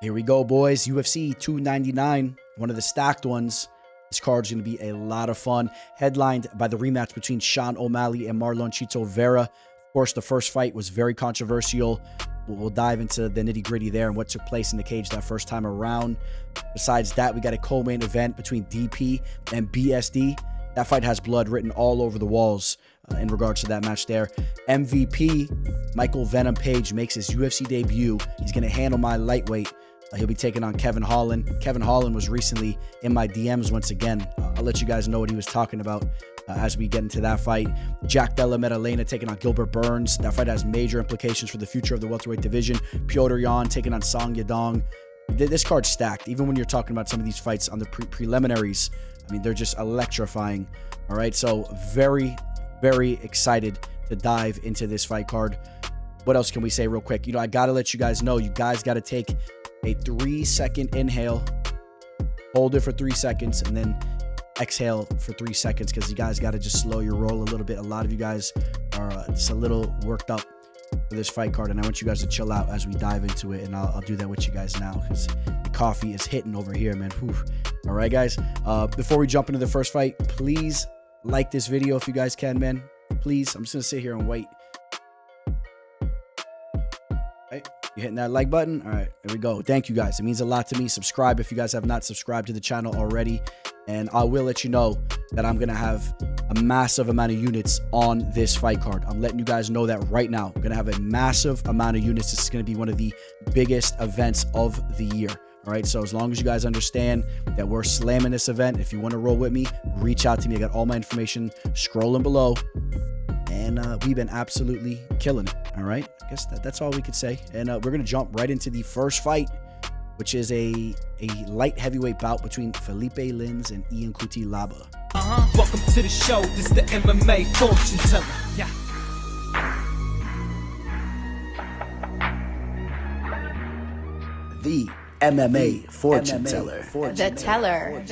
Here we go, boys. UFC 299, one of the stacked ones. This card's going to be a lot of fun. Headlined by the rematch between Sean O'Malley and Marlon Vera. Of course, the first fight was very controversial. We'll dive into the nitty-gritty there and what took place in the cage that first time around. Besides that, we got a co-main event between DP and BSD. That fight has blood written all over the walls in regards to that match there. MVP, Michael Venom Page, makes his UFC debut. He's going to handle my lightweight. He'll be taking on Kevin Holland. Kevin Holland was recently in my DMs once again. I'll let you guys know what he was talking about as we get into that fight. Jack Della Maddalena taking on Gilbert Burns. That fight has major implications for the future of the welterweight division. Petr Yan taking on Song Yadong. This card's stacked. Even when you're talking about some of these fights on the preliminaries, I mean, they're just electrifying. All right, so very, very excited to dive into this fight card. What else can we say real quick? You know, I got to let you guys know, you guys got to take a 3-second inhale, hold it for 3 seconds, and then exhale for 3 seconds, because you guys got to just slow your roll a little bit. A lot of you guys are just a little worked up for this fight card, and I want you guys to chill out as we dive into it, and I'll do that with you guys now, because the coffee is hitting over here, man. Whew. All right, guys, before we jump into the first fight, please like this video if you guys can, man. Please, I'm just gonna sit here and wait. You hitting that like button? All right, there we go. Thank you, guys. It means a lot to me. Subscribe if you guys have not subscribed to the channel already. And I will let you know that I'm going to have a massive amount of units on this fight card. I'm letting you guys know that right now. I'm going to have a massive amount of units. This is going to be one of the biggest events of the year. All right, so as long as you guys understand that we're slamming this event, if you want to roll with me, reach out to me. I got all my information scrolling below. And we've been absolutely killing it. All right, I guess that's all we could say. And we're going to jump right into the first fight, which is a light heavyweight bout between Philipe Lins and Ian Cutelaba. Welcome to the show. This is the MMA fortune teller. Yeah. The MMA fortune teller. The teller.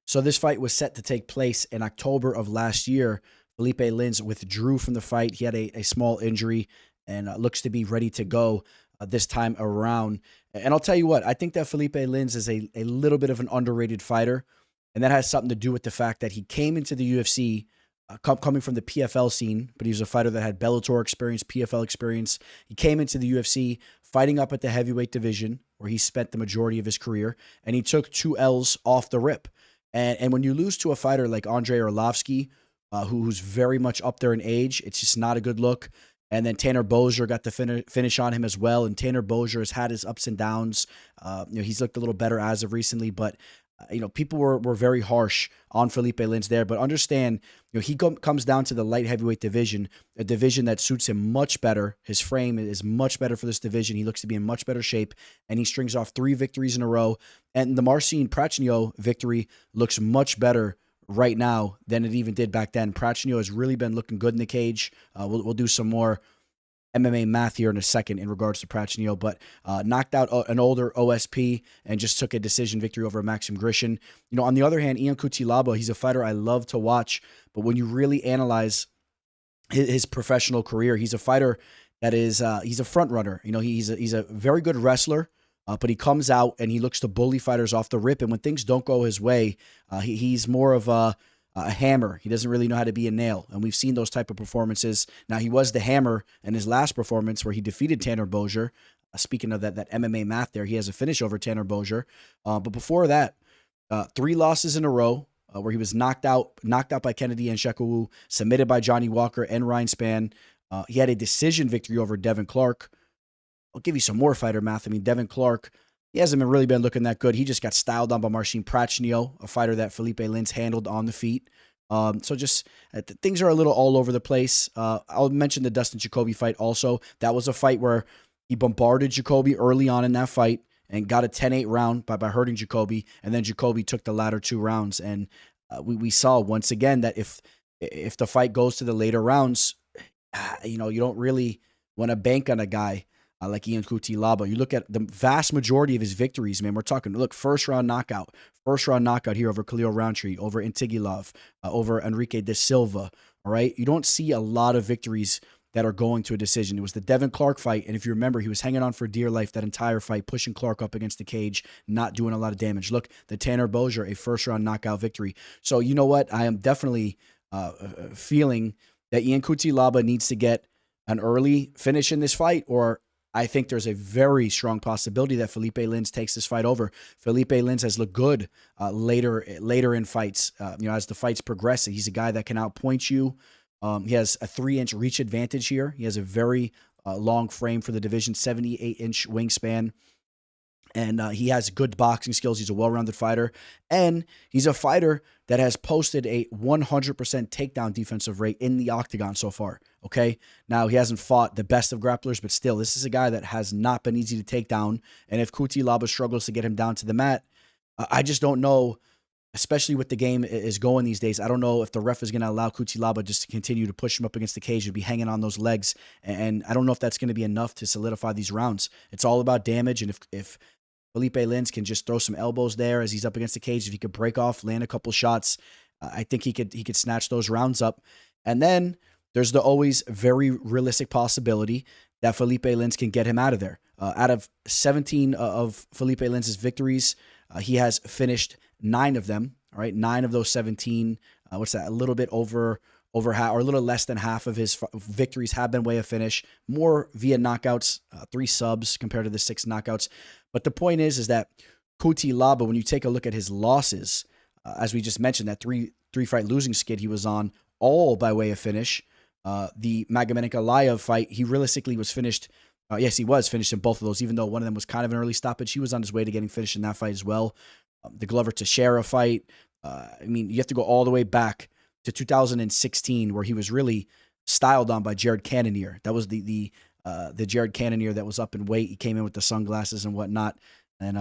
So this fight was set to take place in October of last year. Philipe Lins withdrew from the fight. He had a small injury and looks to be ready to go this time around. And I'll tell you what, I think that Philipe Lins is a little bit of an underrated fighter. And that has something to do with the fact that he came into the UFC coming from the PFL scene, but he was a fighter that had Bellator experience, PFL experience. He came into the UFC fighting up at the heavyweight division, where he spent the majority of his career, and he took 2 L's off the rip. And when you lose to a fighter like Andrei Arlovski, who's very much up there in age, it's just not a good look. And then Tanner Boser got the finish on him as well. And Tanner Boser has had his ups and downs. He's looked a little better as of recently, but people were very harsh on Philipe Lins there. But understand, he comes down to the light heavyweight division, a division that suits him much better. His frame is much better for this division. He looks to be in much better shape, and he strings off 3 victories in a row. And the Marcin Prachnio victory looks much better right now than it even did back then. Prachnio has really been looking good in the cage. We'll do some more MMA math here in a second in regards to Prachnio, but knocked out an older OSP and just took a decision victory over Maxim Grishin. On the other hand, Ian Cutelaba, he's a fighter I love to watch, but when you really analyze his professional career, he's a fighter that is he's a front runner. He's a very good wrestler, but he comes out and he looks to bully fighters off the rip, and when things don't go his way, he's more of a hammer. He doesn't really know how to be a nail, and we've seen those type of performances. Now, he was the hammer in his last performance where he defeated Tanner Boser. Speaking of that MMA math there, he has a finish over Tanner Boser. But before that, 3 losses in a row where he was knocked out by Kennedy Nzechukwu, submitted by Johnny Walker and Ryan Spann. He had a decision victory over Devin Clark. I'll give you some more fighter math. I mean, Devin Clark, he hasn't really been looking that good. He just got styled on by Marcin Prachnio, a fighter that Philipe Lins handled on the feet. So just things are a little all over the place. I'll mention the Dustin Jacoby fight also. That was a fight where he bombarded Jacoby early on in that fight and got a 10-8 round by hurting Jacoby, and then Jacoby took the latter 2 rounds. And we saw once again that if the fight goes to the later rounds, you don't really want to bank on a guy like Ian Cutelaba. You look at the vast majority of his victories, man. We're talking, look, first round knockout here over Khalil Roundtree, over Intigilov, over Enrique de Silva. All right. You don't see a lot of victories that are going to a decision. It was the Devin Clark fight, and if you remember, he was hanging on for dear life that entire fight, pushing Clark up against the cage, not doing a lot of damage. Look, the Tanner Bozier, a first-round knockout victory. So you know what? I am definitely feeling that Ian Cutelaba needs to get an early finish in this fight, or I think there's a very strong possibility that Felipe Lins takes this fight over. Felipe Lins has looked good later in fights. As the fights progress, he's a guy that can outpoint you. He has a 3-inch reach advantage here. He has a very long frame for the division, 78-inch wingspan. And he has good boxing skills. He's a well-rounded fighter. And he's a fighter that has posted a 100% takedown defensive rate in the octagon so far. Okay? Now, he hasn't fought the best of grapplers, but still, this is a guy that has not been easy to take down. And if Cutelaba struggles to get him down to the mat, I just don't know, especially with the game is going these days, I don't know if the ref is going to allow Cutelaba just to continue to push him up against the cage and be hanging on those legs. And I don't know if that's going to be enough to solidify these rounds. It's all about damage. And if Felipe Lins can just throw some elbows there as he's up against the cage, if he could break off, land a couple shots, I think he could snatch those rounds up. And then there's the always very realistic possibility that Felipe Lins can get him out of there. Out of 17 of Felipe Lins' victories, he has finished 9 of them. All right, 9 of those 17. What's that? A little bit over half, or a little less than half of his victories have been way of finish. More via knockouts, 3 subs compared to the 6 knockouts. But the point is that Cutelaba, when you take a look at his losses, as we just mentioned, that three-fight losing skid he was on, all by way of finish. The Magomed Ankalaev fight, he realistically was finished. Yes, he was finished in both of those, even though one of them was kind of an early stoppage. He was on his way to getting finished in that fight as well. The Glover Teixeira fight, you have to go all the way back to 2016, where he was really styled on by Jared Cannonier. That was the Jared Cannonier that was up in weight. He came in with the sunglasses and whatnot, and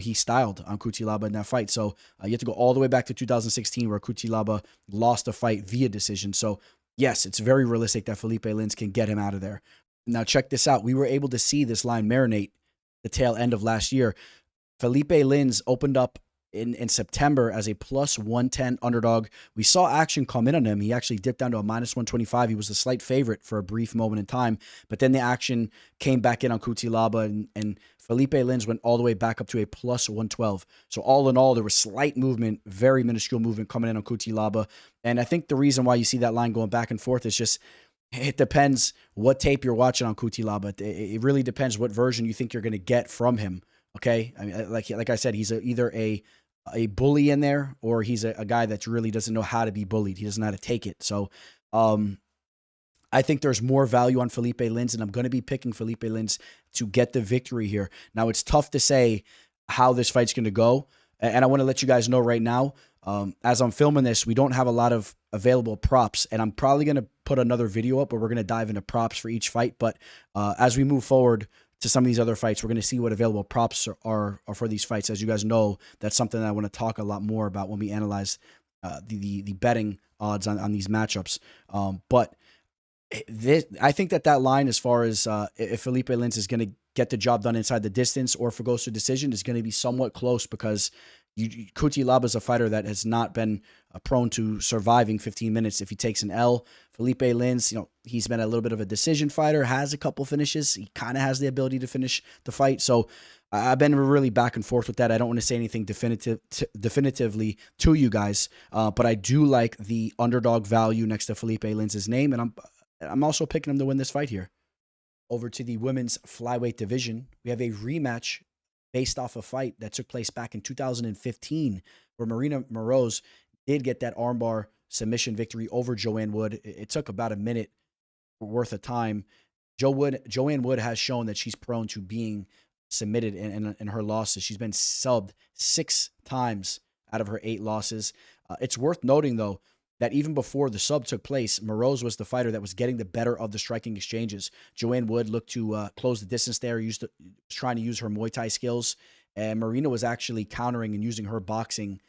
he styled on Cutelaba in that fight. So you have to go all the way back to 2016, where Cutelaba lost a fight via decision. So yes, it's very realistic that Felipe Lins can get him out of there. Now check this out. We were able to see this line marinate the tail end of last year. Felipe Lins opened up in September as a plus 110 underdog. We saw action come in on him. He actually dipped down to a minus 125. He was a slight favorite for a brief moment in time, but then the action came back in on Cutelaba, and Felipe Lins went all the way back up to a plus 112. So all in all, there was slight movement, very minuscule movement coming in on Cutelaba. And I think the reason why you see that line going back and forth is just, it depends what tape you're watching on Cutelaba. It really depends what version you think you're going to get from him. Okay, I mean, like I said, he's either a bully in there, or he's a guy that really doesn't know how to be bullied. He doesn't know how to take it. So I think there's more value on Felipe Lins, and I'm going to be picking Felipe Lins to get the victory here. Now, it's tough to say how this fight's going to go, and I want to let you guys know right now, as I'm filming this, we don't have a lot of available props, and I'm probably going to put another video up where we're going to dive into props for each fight. But as we move forward to some of these other fights, we're going to see what available props are for these fights. As you guys know, that's something that I want to talk a lot more about when we analyze the betting odds on these matchups. But I think that line, as far as if Felipe Lins is going to get the job done inside the distance, or if it goes to decision, is going to be somewhat close, because Cutelaba is a fighter that has not been prone to surviving 15 minutes if he takes an L. Felipe Lins, he's been a little bit of a decision fighter, has a couple finishes. He kind of has the ability to finish the fight. So I've been really back and forth with that. I don't want to say anything definitively to you guys, but I do like the underdog value next to Felipe Lins' name, and I'm also picking him to win this fight here. Over to the women's flyweight division, we have a rematch based off a fight that took place back in 2015, where Maryna Moroz did get that armbar submission victory over Joanne Wood. It took about a minute worth of time. Joanne Wood has shown that she's prone to being submitted in her losses. She's been subbed 6 times out of her 8 losses. It's worth noting, though, that even before the sub took place, Moroz was the fighter that was getting the better of the striking exchanges. Joanne Wood looked to close the distance there, trying to use her Muay Thai skills, and Maryna was actually countering and using her boxing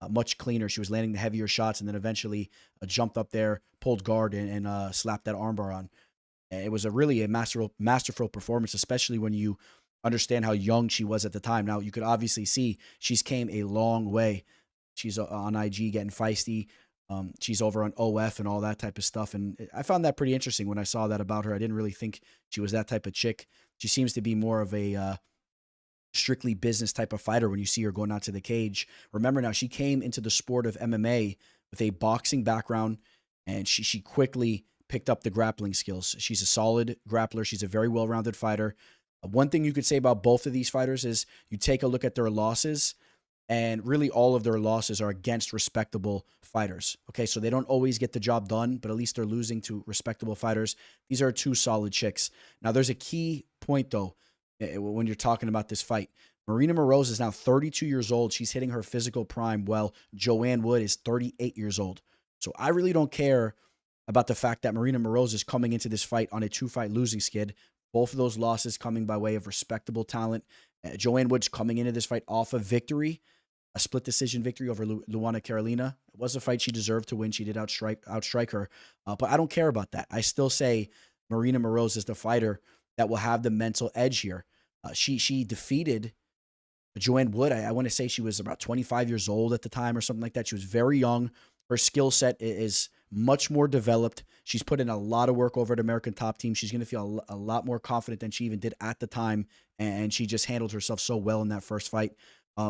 much cleaner. She was landing the heavier shots, and then eventually jumped up there, pulled guard, and slapped that armbar on. It was really a masterful performance, especially when you understand how young she was at the time. Now, you could obviously see she's came a long way. She's on IG getting feisty. She's over on OF and all that type of stuff. And I found that pretty interesting when I saw that about her. I didn't really think she was that type of chick. She seems to be more of a strictly business type of fighter when you see her going out to the cage. Remember now, she came into the sport of MMA with a boxing background, and she quickly picked up the grappling skills. She's a solid grappler. She's a very well-rounded fighter. One thing you could say about both of these fighters is you take a look at their losses, and really all of their losses are against respectable fighters. Okay, so they don't always get the job done, but at least they're losing to respectable fighters. These are two solid chicks. Now, there's a key point, though, when you're talking about this fight. Maryna Moroz is now 32 years old. She's hitting her physical prime, while Joanne Wood is 38 years old. So I really don't care about the fact that Maryna Moroz is coming into this fight on a 2-fight losing skid. Both of those losses coming by way of respectable talent. Joanne Wood's coming into this fight off a victory, a split decision victory over Luana Carolina. It was a fight she deserved to win. She did outstrike her. But I don't care about that. I still say Maryna Moroz is the fighter that will have the mental edge here. She defeated Joanne Wood. I want to say she was about 25 years old at the time or something like that. She was very young. Her skill set is much more developed. She's put in a lot of work over at American Top Team. She's going to feel a lot more confident than she even did at the time, and she just handled herself so well in that first fight.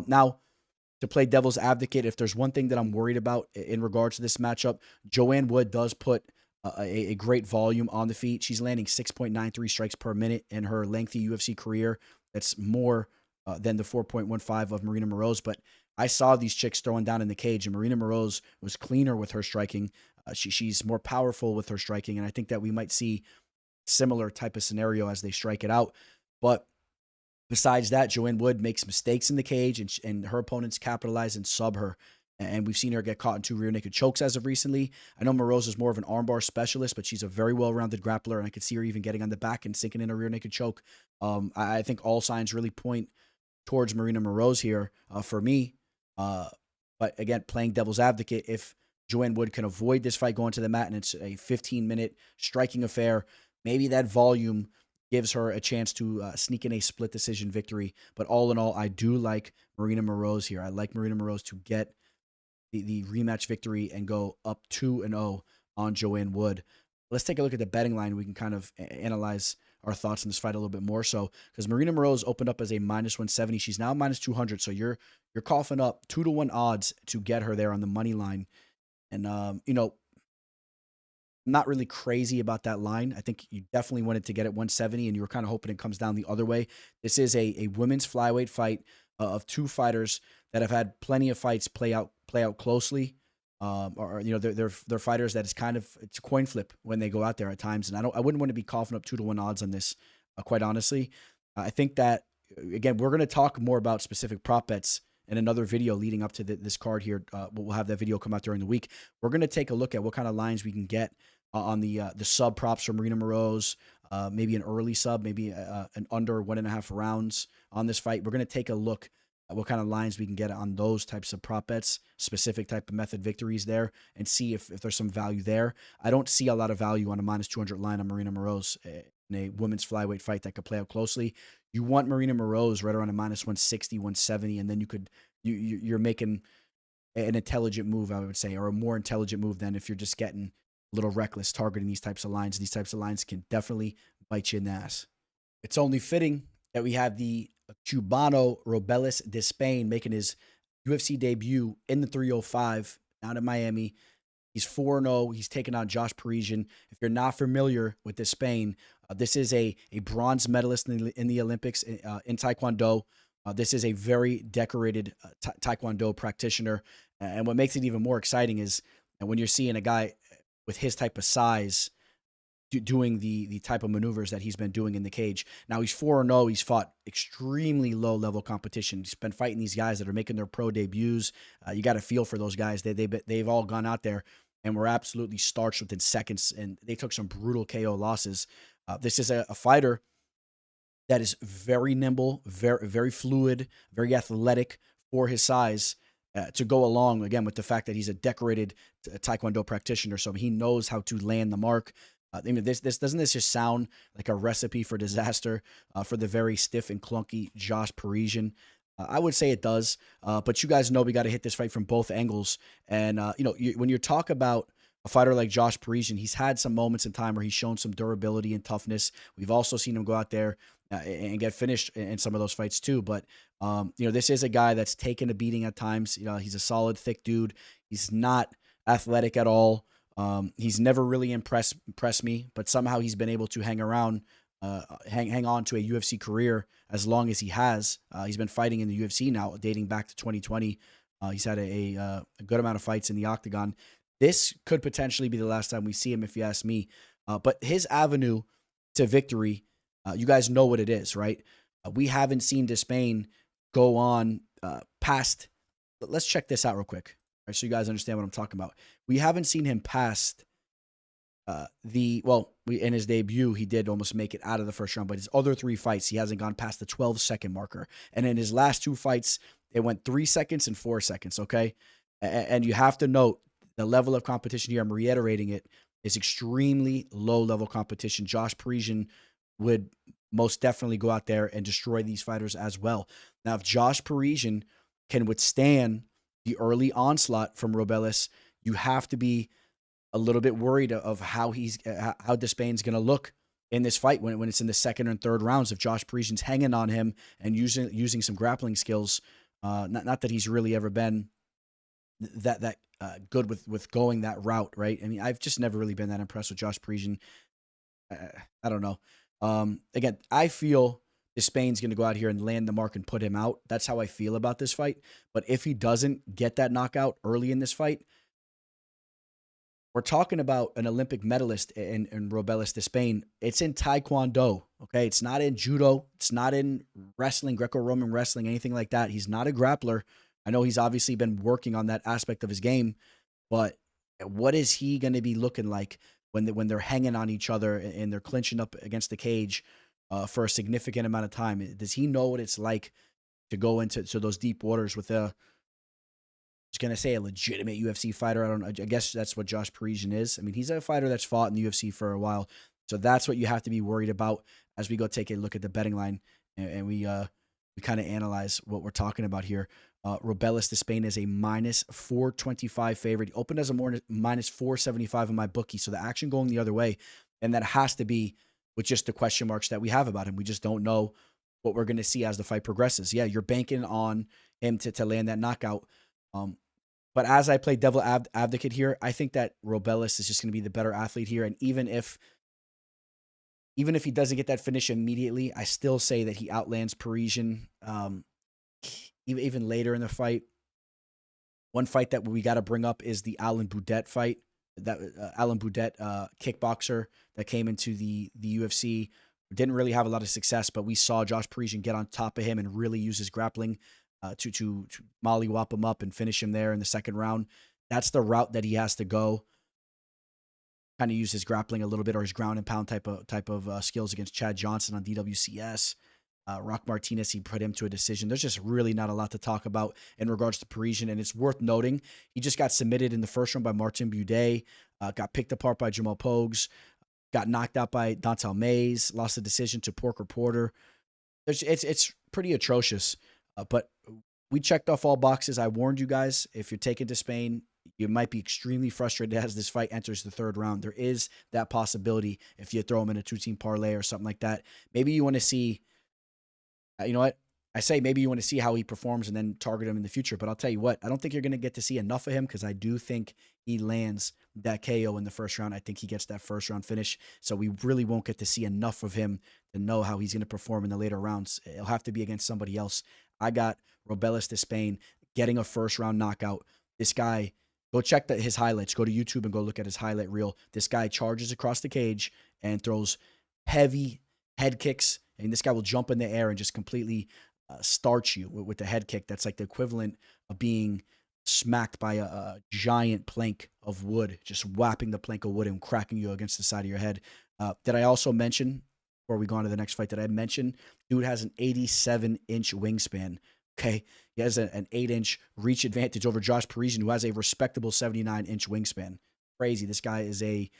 Now, to play devil's advocate, if there's one thing that I'm worried about in regards to this matchup, Joanne Wood does put a great volume on the feet. She's landing 6.93 strikes per minute in her lengthy UFC career. That's more than the 4.15 of Maryna Moroz. But I saw these chicks throwing down in the cage, and Maryna Moroz was cleaner with her striking. She's more powerful with her striking, and I think that we might see similar type of scenario as they strike it out. But besides that, Joanne Wood makes mistakes in the cage, and her opponents capitalize and sub her. And we've seen her get caught in 2 rear naked chokes as of recently. I know Moroz is more of an armbar specialist, but she's a very well-rounded grappler, and I could see her even getting on the back and sinking in a rear naked choke. I think all signs really point towards Maryna Moroz here for me. But again, playing devil's advocate, if Joanne Wood can avoid this fight going to the mat and it's a 15-minute striking affair, maybe that volume gives her a chance to sneak in a split decision victory. But all in all, I do like Maryna Moroz here. I like Maryna Moroz to get the rematch victory and go up 2-0 on Joanne Wood. Let's take a look at the betting line. We can kind of analyze our thoughts on this fight a little bit more. So, because Maryna Moroz opened up as a -170, she's now -200. So you're coughing up 2-1 odds to get her there on the money line. And I'm not really crazy about that line. I think you definitely wanted to get at 170, and you were kind of hoping it comes down the other way. This is a women's flyweight fight of two fighters that have had plenty of fights play out closely. They're fighters that is kind of, it's a coin flip when they go out there at times, and I wouldn't want to be coughing up 2-1 odds on this, quite honestly. I think that, again, we're going to talk more about specific prop bets in another video leading up to this card here. We'll have that video come out during the week. We're going to take a look at what kind of lines we can get on the sub props for Maryna Moroz, maybe an early sub, maybe an under 1.5 rounds on this fight. We're going to take a look at what kind of lines we can get on those types of prop bets, specific type of method victories there, and see if there's some value there. I don't see a lot of value on a -200 line on Maryna Moroz in a women's flyweight fight that could play out closely. You want Maryna Moroz right around a -160, 170, and then you're making an intelligent move, I would say, or a more intelligent move than if you're just getting a little reckless targeting these types of lines. These types of lines can definitely bite you in the ass. It's only fitting that we have the Cubano Robelis Despaigne making his UFC debut in the 305 down in Miami. He's 4-0. He's taking on Josh Parisian. If you're not familiar with Despaigne, this is a bronze medalist in the Olympics in Taekwondo. This is a very decorated Taekwondo practitioner. And what makes it even more exciting is when you're seeing a guy with his type of size doing the type of maneuvers that he's been doing in the cage. Now he's 4-0. He's fought extremely low-level competition. He's been fighting these guys that are making their pro debuts. You got to feel for those guys. They've all gone out there and were absolutely starched within seconds, and they took some brutal KO losses. This is a fighter that is very nimble, very, very fluid, very athletic for his size, to go along, again, with the fact that he's a decorated Taekwondo practitioner, so he knows how to land the mark. This doesn't this just sound like a recipe for disaster for the very stiff and clunky Josh Parisian? I would say it does, but you guys know we got to hit this fight from both angles. And when you talk about a fighter like Josh Parisian, he's had some moments in time where he's shown some durability and toughness. We've also seen him go out there and get finished in some of those fights too. But this is a guy that's taken a beating at times. He's a solid, thick dude. He's not athletic at all. He's never really impressed me, but somehow he's been able to hang around, hang on to a UFC career as long as he has. He's been fighting in the UFC now, dating back to 2020. He's had a good amount of fights in the octagon. This could potentially be the last time we see him, if you ask me. But his avenue to victory, you guys know what it is, right? We haven't seen Despaigne go on past. Let's check this out real quick, right, so you guys understand what I'm talking about. We haven't seen him past in his debut, he did almost make it out of the first round, but his other 3 fights, he hasn't gone past the 12-second marker. And in his last 2 fights, it went 3 seconds and 4 seconds, okay? And you have to note the level of competition here, I'm reiterating it, is extremely low-level competition. Josh Parisian would most definitely go out there and destroy these fighters as well. Now, if Josh Parisian can withstand the early onslaught from Robelis, you have to be a little bit worried of how Despaigne's going to look in this fight when it's in the second and third rounds. If Josh Parisian's hanging on him and using some grappling skills, not that he's really ever been that good with going that route, right? I mean, I've just never really been that impressed with Josh Parisian. I don't know. Again, I feel Despaigne's going to go out here and land the mark and put him out. That's how I feel about this fight. But if he doesn't get that knockout early in this fight, we're talking about an Olympic medalist in Robelis Despaigne. It's in Taekwondo, okay? It's not in judo. It's not in wrestling, Greco-Roman wrestling, anything like that. He's not a grappler. I know he's obviously been working on that aspect of his game, but what is he going to be looking like when they're hanging on each other and they're clinching up against the cage for a significant amount of time? Does he know what it's like to go into those deep waters with going to say a legitimate UFC fighter? I guess that's what Josh Parisian is. I mean, he's a fighter that's fought in the UFC for a while. So that's what you have to be worried about as we go take a look at the betting line and we kind of analyze what we're talking about here. Robelis Despaigne is a minus 425 favorite. He opened as a minus 475 in my bookie. So the action going the other way. And that has to be with just the question marks that we have about him. We just don't know what we're going to see as the fight progresses. Yeah, you're banking on him to land that knockout. But as I play devil advocate here, I think that Robelis is just going to be the better athlete here. And even if he doesn't get that finish immediately, I still say that he outlands Parisian even later in the fight. One fight that we got to bring up is the Alan Boudet fight. That Alan Boudet, kickboxer that came into the UFC, didn't really have a lot of success, but we saw Josh Parisian get on top of him and really use his grappling to mollywop him up and finish him there in the second round. That's the route that he has to go. Kind of use his grappling a little bit or his ground and pound type of skills against Chad Johnson on DWCS. Rock Martinez, he put him to a decision. There's just really not a lot to talk about in regards to Parisian, and it's worth noting he just got submitted in the first round by Martin Budet, got picked apart by Jamal Pogues, got knocked out by Dontel Mays, lost the decision to Porker Porter. It's pretty atrocious. But we checked off all boxes. I warned you guys, if you're taking Despaigne, you might be extremely frustrated as this fight enters the third round. There is that possibility if you throw him in a 2-team parlay or something like that. Maybe you want to see, you know what? I say maybe you want to see how he performs and then target him in the future. But I'll tell you what, I don't think you're going to get to see enough of him because I do think he lands that KO in the first round. I think he gets that first round finish. So we really won't get to see enough of him to know how he's going to perform in the later rounds. It'll have to be against somebody else. I got Robelis Despaigne getting a first-round knockout. This guy, go check his highlights. Go to YouTube and go look at his highlight reel. This guy charges across the cage and throws heavy head kicks. And this guy will jump in the air and just completely starch you with the head kick. That's like the equivalent of being smacked by a giant plank of wood, just whapping the plank of wood and cracking you against the side of your head. Did I also mention, before we go on to the next fight, dude has an 87-inch wingspan. Okay, he has an 8-inch reach advantage over Josh Parisian, who has a respectable 79-inch wingspan. Crazy. This guy is he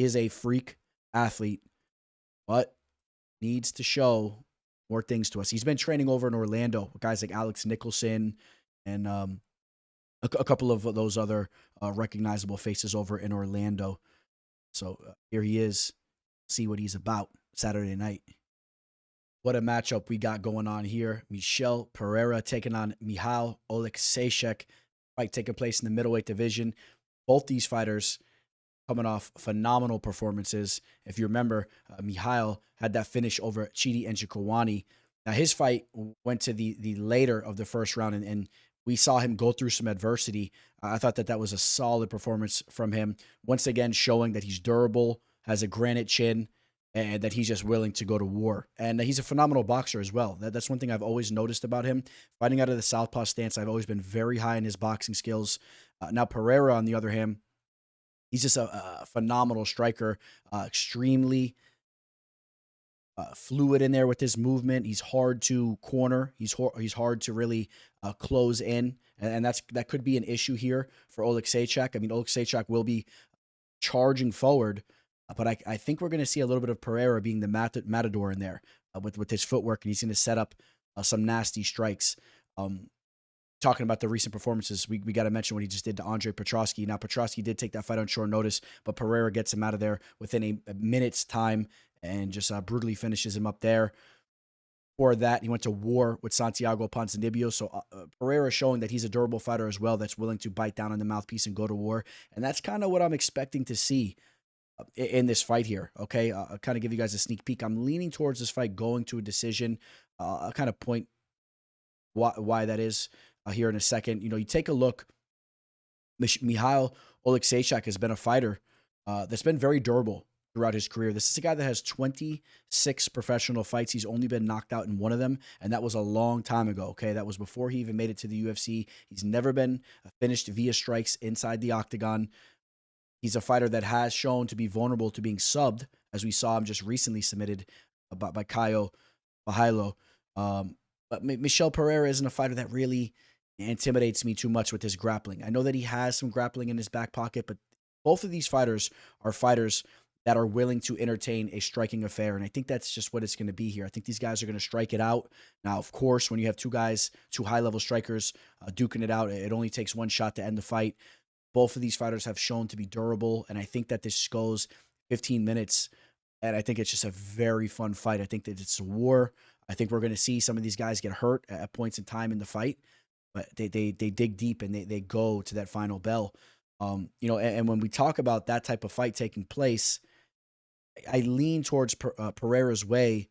is a freak athlete, but needs to show more things to us. He's been training over in Orlando with guys like Alex Nicholson and a couple of those other recognizable faces over in Orlando. So here he is. See what he's about Saturday night. What a matchup we got going on here. Michel Pereira taking on Michał Oleksiejczuk. Fight taking place in the middleweight division. Both these fighters coming off phenomenal performances. If you remember, Michał had that finish over Chidi Njokuani. Now, his fight went to the later of the first round, and we saw him go through some adversity. I thought that was a solid performance from him. Once again, showing that he's durable, has a granite chin, and that he's just willing to go to war. And he's a phenomenal boxer as well. That's one thing I've always noticed about him. Fighting out of the southpaw stance, I've always been very high in his boxing skills. Now, Pereira, on the other hand, he's just a phenomenal striker, extremely fluid in there with his movement. He's hard to corner. He's hard to really close in, and that could be an issue here for Oleksiejczuk. I mean, Oleksiejczuk will be charging forward, but I think we're going to see a little bit of Pereira being the matador in there with his footwork, and he's going to set up some nasty strikes. Talking about the recent performances, we got to mention what he just did to Andre Petroski. Now, Petroski did take that fight on short notice, but Pereira gets him out of there within a minute's time and just brutally finishes him up there. For that, he went to war with Santiago Ponzinibbio. So Pereira showing that he's a durable fighter as well, that's willing to bite down on the mouthpiece and go to war. And that's kind of what I'm expecting to see in this fight here. Okay, I'll kind of give you guys a sneak peek. I'm leaning towards this fight going to a decision. I'll kind of point why that is here in a second. You know, you take a look. Michał Oleksiejczuk has been a fighter that's been very durable throughout his career. This is a guy that has 26 professional fights. He's only been knocked out in one of them, and that was a long time ago, okay? That was before he even made it to the UFC. He's never been finished via strikes inside the octagon. He's a fighter that has shown to be vulnerable to being subbed, as we saw him just recently submitted by Caio Bahilo. But Michel Pereira isn't a fighter that really intimidates me too much with his grappling. I know that he has some grappling in his back pocket, but both of these fighters are fighters that are willing to entertain a striking affair. And I think that's just what it's going to be here. I think these guys are going to strike it out. Now, of course, when you have two high-level strikers duking it out, it only takes one shot to end the fight. Both of these fighters have shown to be durable, and I think that this goes 15 minutes, and I think it's just a very fun fight. I think that it's a war. I think we're going to see some of these guys get hurt at points in time in the fight, but they dig deep and they go to that final bell. You know, and when we talk about that type of fight taking place, I lean towards Pereira's way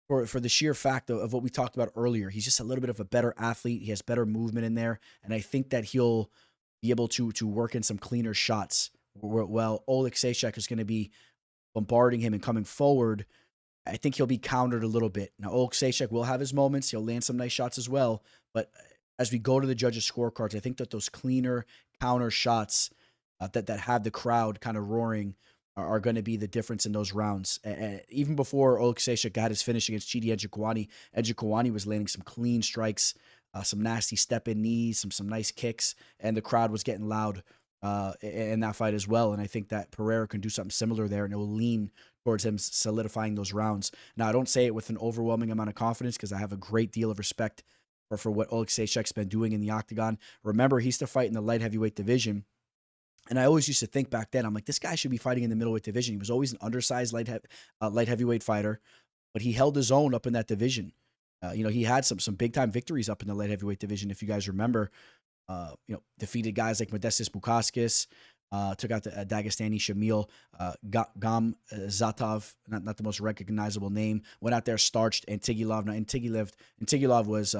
for the sheer fact of what we talked about earlier. He's just a little bit of a better athlete. He has better movement in there, and I think that he'll be able to work in some cleaner shots. Well, Oleksiejczuk is going to be bombarding him and coming forward. I think he'll be countered a little bit. Now, Oleksiejczuk will have his moments. He'll land some nice shots as well, but as we go to the judges' scorecards, I think that those cleaner counter shots that have the crowd kind of roaring are going to be the difference in those rounds. Even before Oleksiejczuk got his finish against Chidi Njokuani was landing some clean strikes, some nasty step-in knees, some nice kicks, and the crowd was getting loud in that fight as well. And I think that Pereira can do something similar there, and it will lean towards him solidifying those rounds. Now, I don't say it with an overwhelming amount of confidence because I have a great deal of respect for what Oleksiejczuk's been doing in the octagon. Remember, he used to fight in the light heavyweight division. And I always used to think back then, I'm like, this guy should be fighting in the middleweight division. He was always an undersized light heavyweight fighter, but he held his own up in that division. You know, he had some big time victories up in the light heavyweight division. If you guys remember, you know, defeated guys like Modestas Bukauskas, took out the Dagestani Shamil, Gamzatov, not the most recognizable name. Went out there, starched Antigulov. Now Antigulov was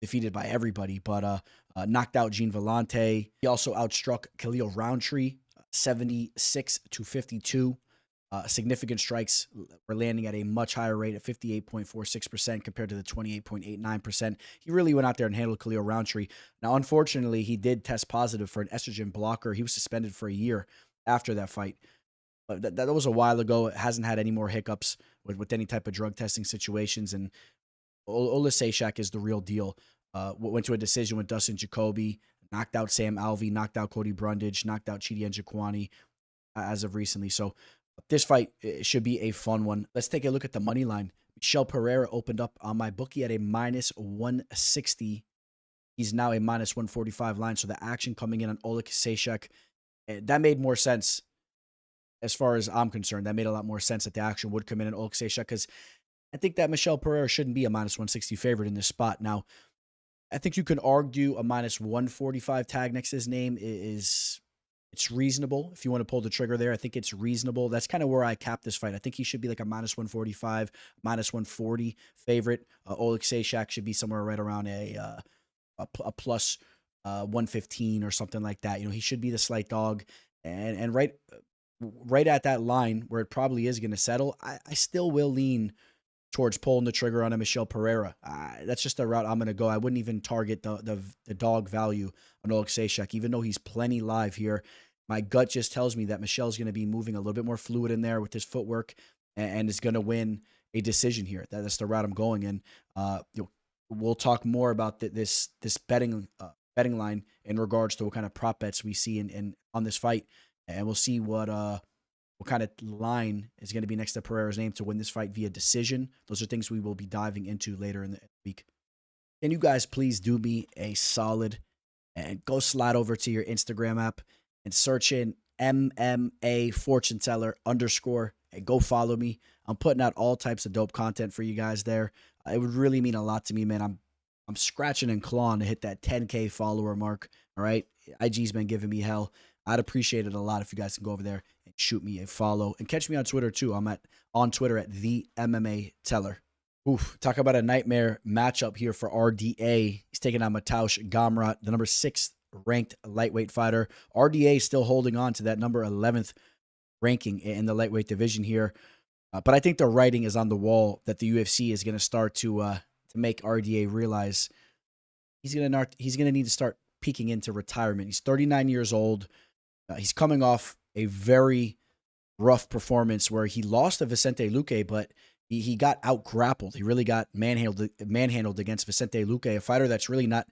defeated by everybody, but knocked out Gene Vellante. He also outstruck Khalil Roundtree, 76-52. Significant strikes were landing at a much higher rate of 58.46% compared to the 28.89%. He really went out there and handled Khalil Roundtree. Now, unfortunately, he did test positive for an estrogen blocker. He was suspended for a year after that fight. But that was a while ago. It hasn't had any more hiccups with any type of drug testing situations. And Oleksiejczuk is the real deal. Went to a decision with Dustin Jacoby, knocked out Sam Alvey, knocked out Cody Brundage, knocked out Chidi Njokuani as of recently. So this fight should be a fun one. Let's take a look at the money line. Michel Pereira opened up on my bookie at a minus 160. He's now a minus 145 line. So the action coming in on Oleksiejczuk, that made more sense as far as I'm concerned. That made a lot more sense that the action would come in on Oleksiejczuk, because I think that Michel Pereira shouldn't be a minus 160 favorite in this spot. Now, I think you can argue a minus 145 tag next to his name it's reasonable. If you want to pull the trigger there, I think it's reasonable. That's kind of where I cap this fight. I think he should be like a minus 145, minus 140 favorite. Oleksiejczuk should be somewhere right around a plus 115 or something like that. He should be the slight dog, and right at that line where it probably is going to settle. I still will lean towards pulling the trigger on a Michel Pereira. That's just the route I'm going to go. I wouldn't even target the dog value on Oleksiejczuk, even though he's plenty live here. My gut just tells me that Michel's going to be moving a little bit more fluid in there with his footwork, and is going to win a decision here. That's the route I'm going in. We'll talk more about this betting line in regards to what kind of prop bets we see in on this fight, and we'll see what kind of line is going to be next to Pereira's name to win this fight via decision. Those are things we will be diving into later in the week. Can you guys please do me a solid and go slide over to your Instagram app and search in MMA fortune teller _ and go follow me. I'm putting out all types of dope content for you guys there. It would really mean a lot to me, man. I'm scratching and clawing to hit that 10K follower mark. All right. IG's been giving me hell. I'd appreciate it a lot if you guys can go over there and shoot me a follow, and catch me on Twitter too. I'm on Twitter at the MMA Teller. Oof, talk about a nightmare matchup here for RDA. He's taking on Mateusz Gamrot, the number 6th ranked lightweight fighter. RDA still holding on to that number 11th ranking in the lightweight division here. But I think the writing is on the wall that the UFC is going to start to make RDA realize he's going to need to start peeking into retirement. He's 39 years old. He's coming off a very rough performance where he lost to Vicente Luque, but he got out-grappled. He really got manhandled against Vicente Luque, a fighter that's really not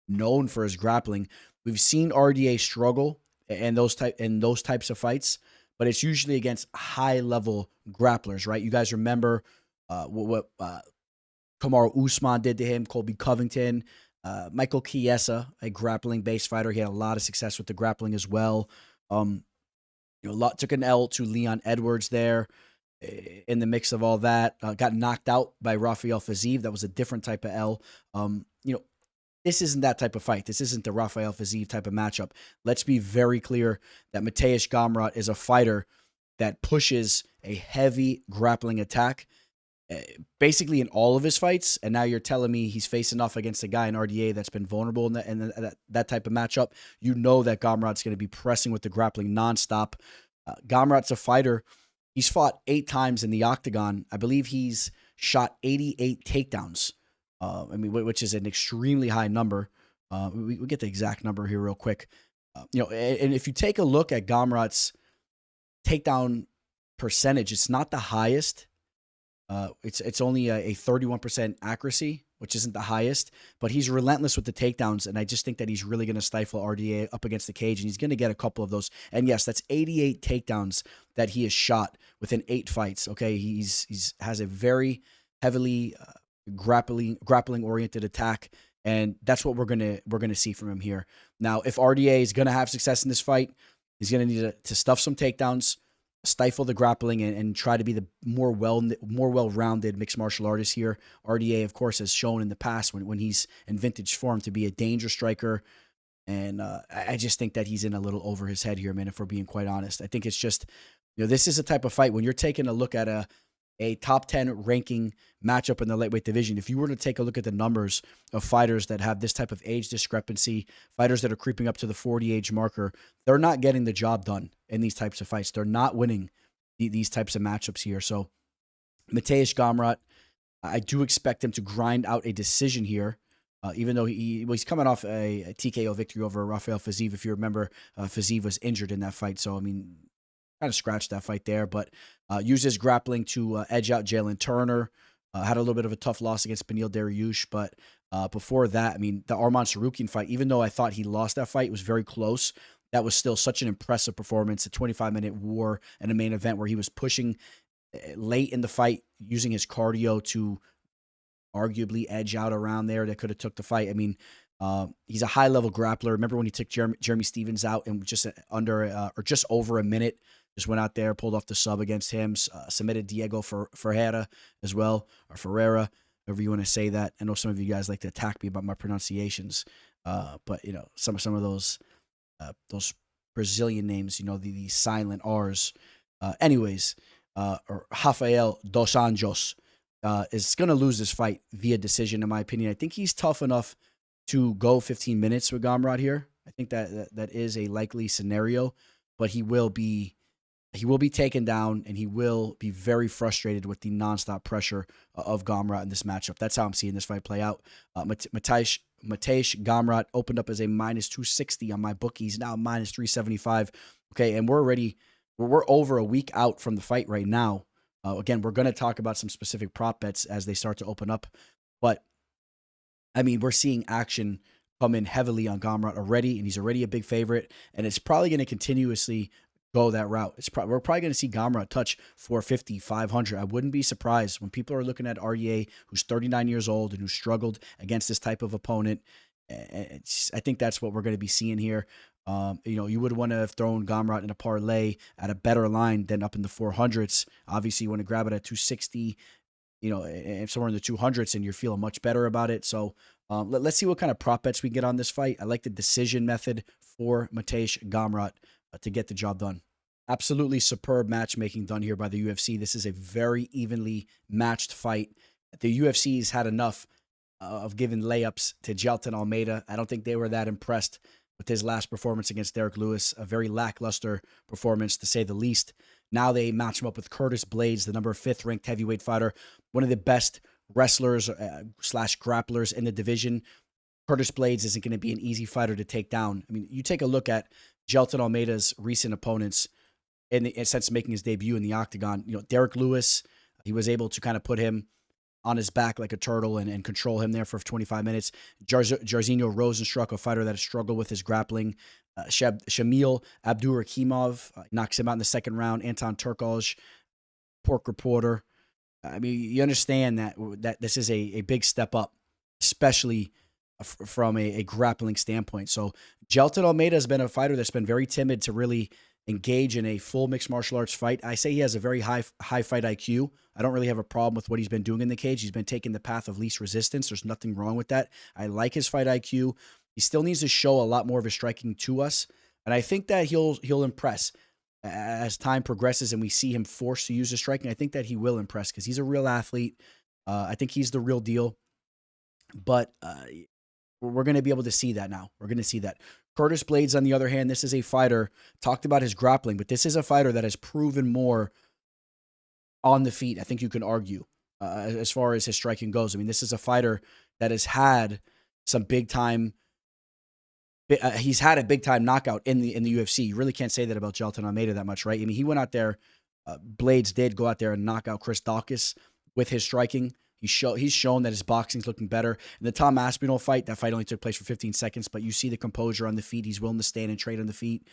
known for his grappling. We've seen RDA struggle in those types of fights, but it's usually against high-level grapplers, right? You guys remember what Kamaru Usman did to him, Colby Covington, Michael Chiesa, a grappling-based fighter. He had a lot of success with the grappling as well. Took an L to Leon Edwards there in the mix of all that. Got knocked out by Rafael Fiziev. That was a different type of L. This isn't that type of fight. This isn't the Rafael Fiziev type of matchup. Let's be very clear that Mateusz Gamrot is a fighter that pushes a heavy grappling attack basically in all of his fights, and now you're telling me he's facing off against a guy in RDA that's been vulnerable in that type of matchup. You know that Gamrot's going to be pressing with the grappling nonstop. Gamrot's a fighter. He's fought 8 times in the octagon. I believe he's shot 88 takedowns, which is an extremely high number. We get the exact number here real quick. And if you take a look at Gamrot's takedown percentage, it's not the highest. It's only a 31% accuracy, which isn't the highest, but he's relentless with the takedowns, and I just think that he's really going to stifle RDA up against the cage, and he's going to get a couple of those. And yes, that's 88 takedowns that he has shot within 8 fights. Okay, he's has a very heavily grappling oriented attack, and that's what we're gonna see from him here. Now, if RDA is going to have success in this fight, he's going to need to stuff some takedowns, stifle the grappling, and try to be the more well-rounded mixed martial artist here. RDA, of course, has shown in the past when he's in vintage form to be a danger striker, and I just think that he's in a little over his head here, man, if we're being quite honest. I think it's just, this is a type of fight when you're taking a look at a top 10 ranking matchup in the lightweight division. If you were to take a look at the numbers of fighters that have this type of age discrepancy, fighters that are creeping up to the 40 age marker, they're not getting the job done in these types of fights. They're not winning these types of matchups here. So Mateusz Gamrot, I do expect him to grind out a decision here, even though he's coming off a TKO victory over Rafael Fiziev. If you remember, Fiziev was injured in that fight. So, kind of scratched that fight there, but used his grappling to edge out Jailton Turner. Had a little bit of a tough loss against Beneil Dariush, but before that, the Arman Sarukian fight, even though I thought he lost that fight, it was very close. That was still such an impressive performance, a 25-minute war and a main event where he was pushing late in the fight, using his cardio to arguably edge out around there that could have took the fight. I mean, he's a high level grappler. Remember when he took Jeremy Stevens out and just under or just over a minute, just went out there, pulled off the sub against him, submitted Diego Ferreira as well, or Ferreira, however you want to say that. I know some of you guys like to attack me about my pronunciations, but you know some of those Brazilian names, you know, the silent R's. Anyways, or Rafael dos Anjos is going to lose this fight via decision, in my opinion. I think he's tough enough to go 15 minutes with Gamrot here. I think that is a likely scenario, but he will be taken down, and he will be very frustrated with the nonstop pressure of Gamrot in this matchup. That's how I'm seeing this fight play out. Mateusz Gamrot opened up as a minus 260 on my bookies, now minus 375. Okay, and we're over a week out from the fight right now. Again, we're going to talk about some specific prop bets as they start to open up, but I mean, we're seeing action come in heavily on Gamrot already, and he's already a big favorite, and it's probably going to continuously go that route. We're probably going to see Gamrot touch 450, 500. I wouldn't be surprised when people are looking at RDA, who's 39 years old and who struggled against this type of opponent. I think that's what we're going to be seeing here. You know, you would want to have thrown Gamrot in a parlay at a better line than up in the 400s. Obviously, you want to grab it at 260, you know, and somewhere in the 200s, and you're feeling much better about it. So let's see what kind of prop bets we get on this fight. I like the decision method for Mateusz Gamrot to get the job done. Absolutely superb matchmaking done here by the UFC. This is a very evenly matched fight. The UFC's had enough of giving layups to Jailton Almeida. I don't think they were that impressed with his last performance against Derek Lewis, a very lackluster performance to say the least. Now they match him up with Curtis Blaydes, the number 5th ranked heavyweight fighter, one of the best wrestlers slash grapplers in the division. Curtis Blaydes isn't going to be an easy fighter to take down. I mean, you take a look at Jailton Almeida's recent opponents since making his debut in the octagon. You know, Derek Lewis, he was able to kind of put him on his back like a turtle and control him there for 25 minutes. Jairzinho Rozenstruik, a fighter that has struggled with his grappling. Shamil Abdurakhimov knocks him out in the second round. Anton Turkalj, pork reporter. I mean, you understand that this is a big step up, especially from a grappling standpoint. So Jailton Almeida has been a fighter that's been very timid to really engage in a full mixed martial arts fight. I say he has a very high fight IQ. I don't really have a problem with what he's been doing in the cage. He's been taking the path of least resistance. There's nothing wrong with that. I like his fight IQ. He still needs to show a lot more of his striking to us, and I think that he'll impress as time progresses and we see him forced to use his striking. I think that he will impress because he's a real athlete. I think he's the real deal, but we're going to be able to see that now. We're going to see that. Curtis Blaydes, on the other hand, this is a fighter, talked about his grappling, but this is a fighter that has proven more on the feet, I think you can argue, as far as his striking goes. I mean, this is a fighter that has had some big time. He's had a big time knockout in the UFC. You really can't say that about Jailton Almeida that much, right? I mean, he went out there. Blaydes did go out there and knock out Chris Daukaus with his striking. He's shown that his boxing's looking better. In the Tom Aspinall fight, that fight only took place for 15 seconds, but you see the composure on the feet. He's willing to stand and trade on the feet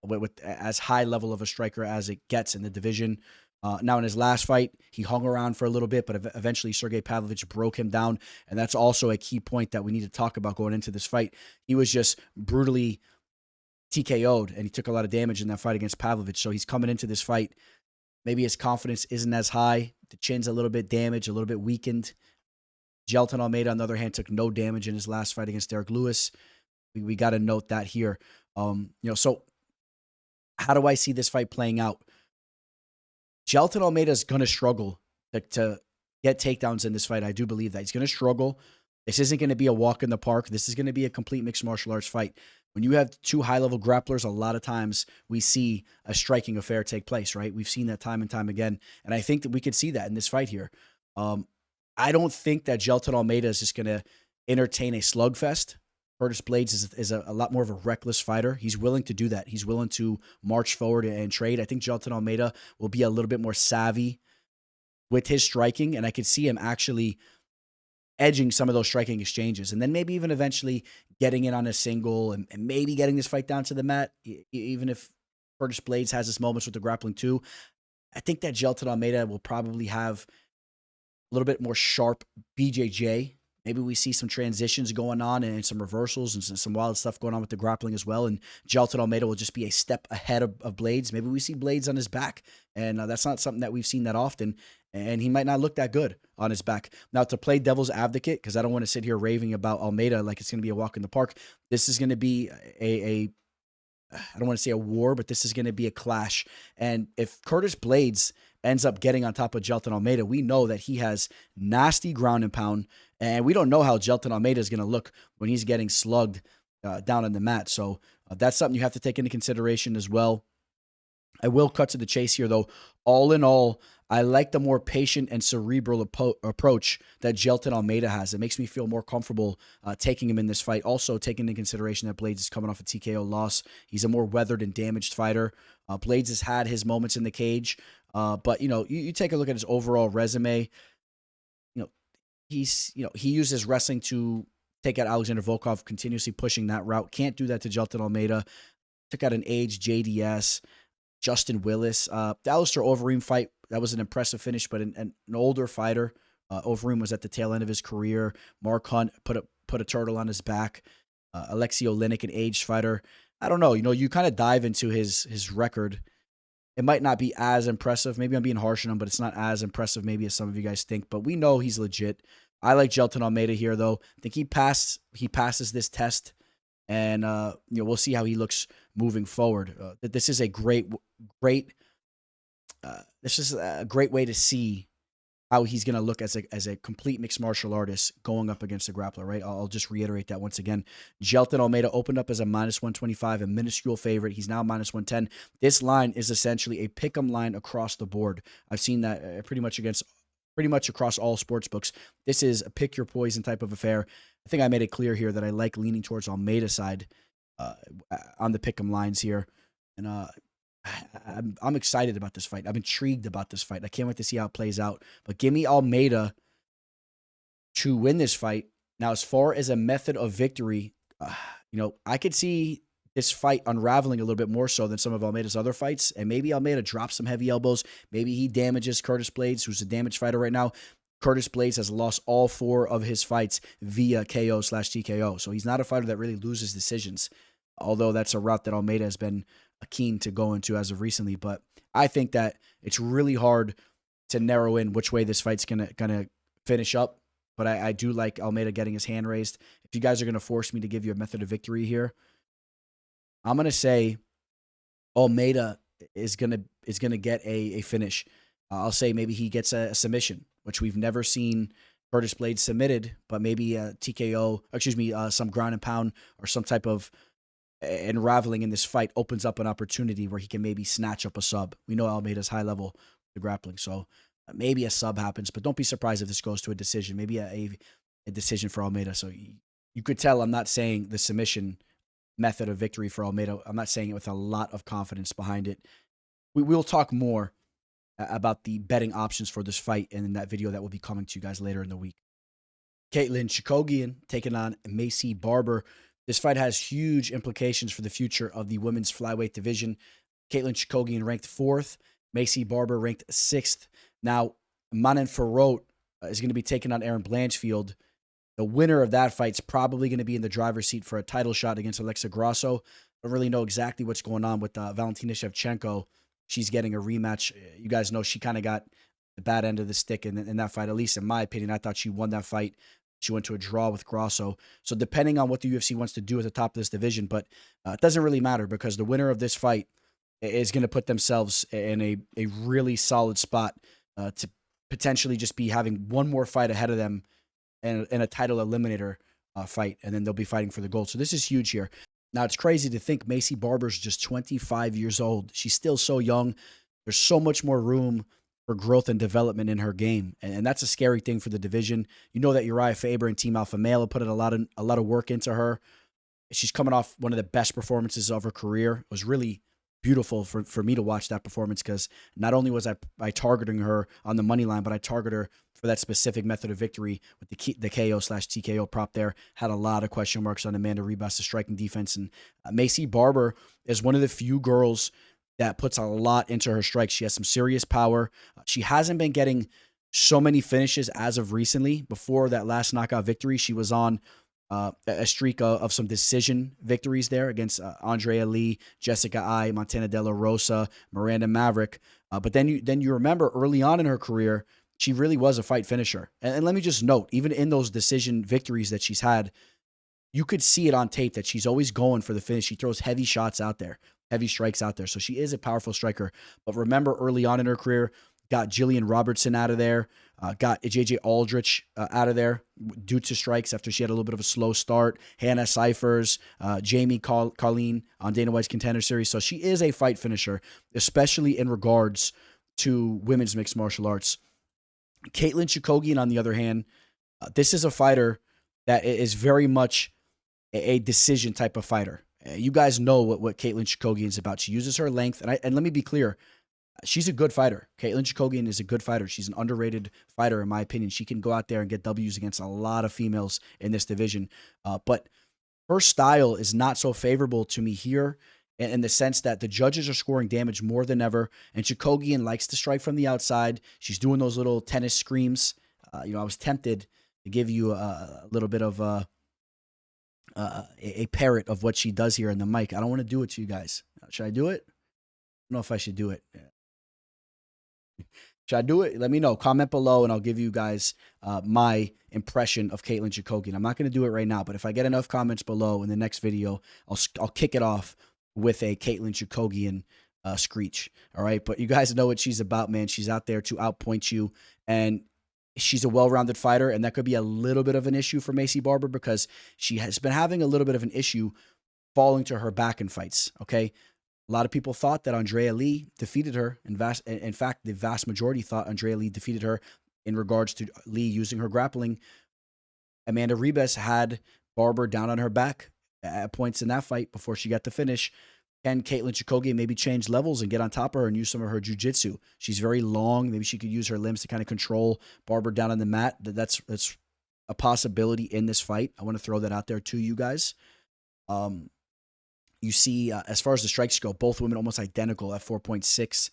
with as high level of a striker as it gets in the division. Now, in his last fight, he hung around for a little bit, but eventually Sergey Pavlovich broke him down, and that's also a key point that we need to talk about going into this fight. He was just brutally TKO'd, and he took a lot of damage in that fight against Pavlovich, so he's coming into this fight. Maybe his confidence isn't as high. The chin's a little bit damaged, a little bit weakened. Jailton Almeida, on the other hand, took no damage in his last fight against Derek Lewis. We got to note that here. So how do I see this fight playing out? Jailton Almeida is going to struggle to get takedowns in this fight. I do believe that. He's going to struggle. This isn't going to be a walk in the park. This is going to be a complete mixed martial arts fight. When you have two high-level grapplers, a lot of times we see a striking affair take place, right? We've seen that time and time again, and I think that we could see that in this fight here. I don't think that Jailton Almeida is just going to entertain a slugfest. Curtis Blaydes is a lot more of a reckless fighter. He's willing to do that. He's willing to march forward and trade. I think Jailton Almeida will be a little bit more savvy with his striking, and I could see him actually edging some of those striking exchanges, and then maybe even eventually getting in on a single and maybe getting this fight down to the mat, even if Curtis Blaydes has his moments with the grappling too. I think that Jailton Almeida will probably have a little bit more sharp BJJ. Maybe we see some transitions going on and some reversals and some wild stuff going on with the grappling as well. And Jailton Almeida will just be a step ahead of Blaydes. Maybe we see Blaydes on his back, and that's not something that we've seen that often. And he might not look that good on his back. Now, to play devil's advocate, because I don't want to sit here raving about Almeida like it's going to be a walk in the park, this is going to be I don't want to say a war, but this is going to be a clash. And if Curtis Blaydes ends up getting on top of Jailton Almeida, we know that he has nasty ground and pound, and we don't know how Jailton Almeida is going to look when he's getting slugged down on the mat. So that's something you have to take into consideration as well. I will cut to the chase here, though. All in all, I like the more patient and cerebral approach that Jailton Almeida has. It makes me feel more comfortable taking him in this fight. Also, taking into consideration that Blaydes is coming off a TKO loss. He's a more weathered and damaged fighter. Blaydes has had his moments in the cage, but you take a look at his overall resume. He uses wrestling to take out Alexander Volkov, continuously pushing that route. Can't do that to Jailton Almeida. Took out an aged JDS. Justin Willis. The Alistair Overeem fight, that was an impressive finish, but an older fighter. Overeem was at the tail end of his career. Mark Hunt put a turtle on his back. Alexei Oleinik, an aged fighter. I don't know. You kind of dive into his record. It might not be as impressive. Maybe I'm being harsh on him, but it's not as impressive maybe as some of you guys think. But we know he's legit. I like Jailton Almeida here, though. I think he passes this test. And we'll see how he looks moving forward. This is a great way to see how he's going to look as a complete mixed martial artist going up against a grappler, right? I'll just reiterate that once again. Jailton Almeida opened up as a -125, a minuscule favorite. He's now -110. This line is essentially a pick'em line across the board. I've seen that pretty much across all sports books. This is a pick your poison type of affair. I think I made it clear here that I like leaning towards Almeida's side on the pick'em lines here. And I'm excited about this fight. I'm intrigued about this fight. I can't wait to see how it plays out. But give me Almeida to win this fight. Now, as far as a method of victory, I could see this fight unraveling a little bit more so than some of Almeida's other fights. And maybe Almeida drops some heavy elbows. Maybe he damages Curtis Blaydes, who's a damaged fighter right now. Curtis Blaydes has lost all 4 of his fights via KO/TKO. So he's not a fighter that really loses decisions, although that's a route that Almeida has been keen to go into as of recently. But I think that it's really hard to narrow in which way this fight's gonna finish up. But I do like Almeida getting his hand raised. If you guys are going to force me to give you a method of victory here, I'm going to say Almeida is going to get a finish. I'll say maybe he gets a submission, which we've never seen Curtis Blaydes submitted, but maybe a TKO, some ground and pound or some type of unraveling in this fight opens up an opportunity where he can maybe snatch up a sub. We know Almeida's high level the grappling, so maybe a sub happens, but don't be surprised if this goes to a decision, maybe a decision for Almeida. So you could tell I'm not saying the submission method of victory for Almeida. I'm not saying it with a lot of confidence behind it. We'll talk more about the betting options for this fight in that video that will be coming to you guys later in the week. Katlyn Chookagian taking on Maycee Barber. This fight has huge implications for the future of the women's flyweight division. Katlyn Chookagian ranked 4th. Maycee Barber ranked 6th. Now, Manon Fiorot is going to be taking on Erin Blanchfield. The winner of that fight is probably going to be in the driver's seat for a title shot against Alexa Grasso. I don't really know exactly what's going on with Valentina Shevchenko. She's getting a rematch. You guys know she kind of got the bad end of the stick in that fight, at least in my opinion. I thought she won that fight. She went to a draw with Grasso. So depending on what the UFC wants to do at the top of this division, but it doesn't really matter because the winner of this fight is going to put themselves in a really solid spot to potentially just be having one more fight ahead of them and a title eliminator fight, and then they'll be fighting for the gold. So this is huge here. Now, it's crazy to think Maycee Barber's just 25 years old. She's still so young. There's so much more room for growth and development in her game, and that's a scary thing for the division. You know that Uriah Faber and Team Alpha Male have put in a lot of work into her. She's coming off one of the best performances of her career. It was really beautiful for me to watch that performance because not only was I targeting her on the money line, but I targeted her for that specific method of victory with the KO/TKO prop there. Had a lot of question marks on Amanda Ribas' striking defense. And Maycee Barber is one of the few girls that puts a lot into her strikes. She has some serious power. She hasn't been getting so many finishes as of recently. Before that last knockout victory, she was on a streak of some decision victories there against Andrea Lee, Jessica Ai, Montana De La Rosa, Miranda Maverick. But then you remember early on in her career, she really was a fight finisher. And let me just note, even in those decision victories that she's had, you could see it on tape that she's always going for the finish. She throws heavy shots out there, heavy strikes out there. So she is a powerful striker. But remember early on in her career, got Jillian Robertson out of there, got JJ Aldrich out of there due to strikes after she had a little bit of a slow start. Hannah Cyphers, Jamie Colleen on Dana White's Contender Series. So she is a fight finisher, especially in regards to women's mixed martial arts. Katlyn Chookagian, on the other hand, this is a fighter that is very much a decision type of fighter. You guys know what Katlyn Chookagian is about. She uses her length, and let me be clear, she's a good fighter. Katlyn Chookagian is a good fighter. She's an underrated fighter, in my opinion. She can go out there and get W's against a lot of females in this division. But her style is not so favorable to me here in the sense that the judges are scoring damage more than ever, and Chookagian likes to strike from the outside. She's doing those little tennis screams. I was tempted to give you a little bit of a parrot of what she does here in the mic. I don't want to do it to you guys. Should I do it? I don't know if I should do it. Should I do it? Let me know. Comment below, and I'll give you guys my impression of Katlyn Chookagian. I'm not going to do it right now, but if I get enough comments below in the next video, I'll kick it off with a Katlyn Chookagian screech. All right, but you guys know what she's about, man. She's out there to outpoint you, and she's a well-rounded fighter, and that could be a little bit of an issue for Maycee Barber because she has been having a little bit of an issue falling to her back in fights, okay? A lot of people thought that Andrea Lee defeated her. In fact, the vast majority thought Andrea Lee defeated her in regards to Lee using her grappling. Amanda Ribas had Barber down on her back at points in that fight before she got the finish. Can Katlyn Chookagian maybe change levels and get on top of her and use some of her jiu-jitsu? She's very long. Maybe she could use her limbs to kind of control Barber down on the mat. That's a possibility in this fight. I want to throw that out there to you guys. You see, as far as the strikes go, both women almost identical at 4.6.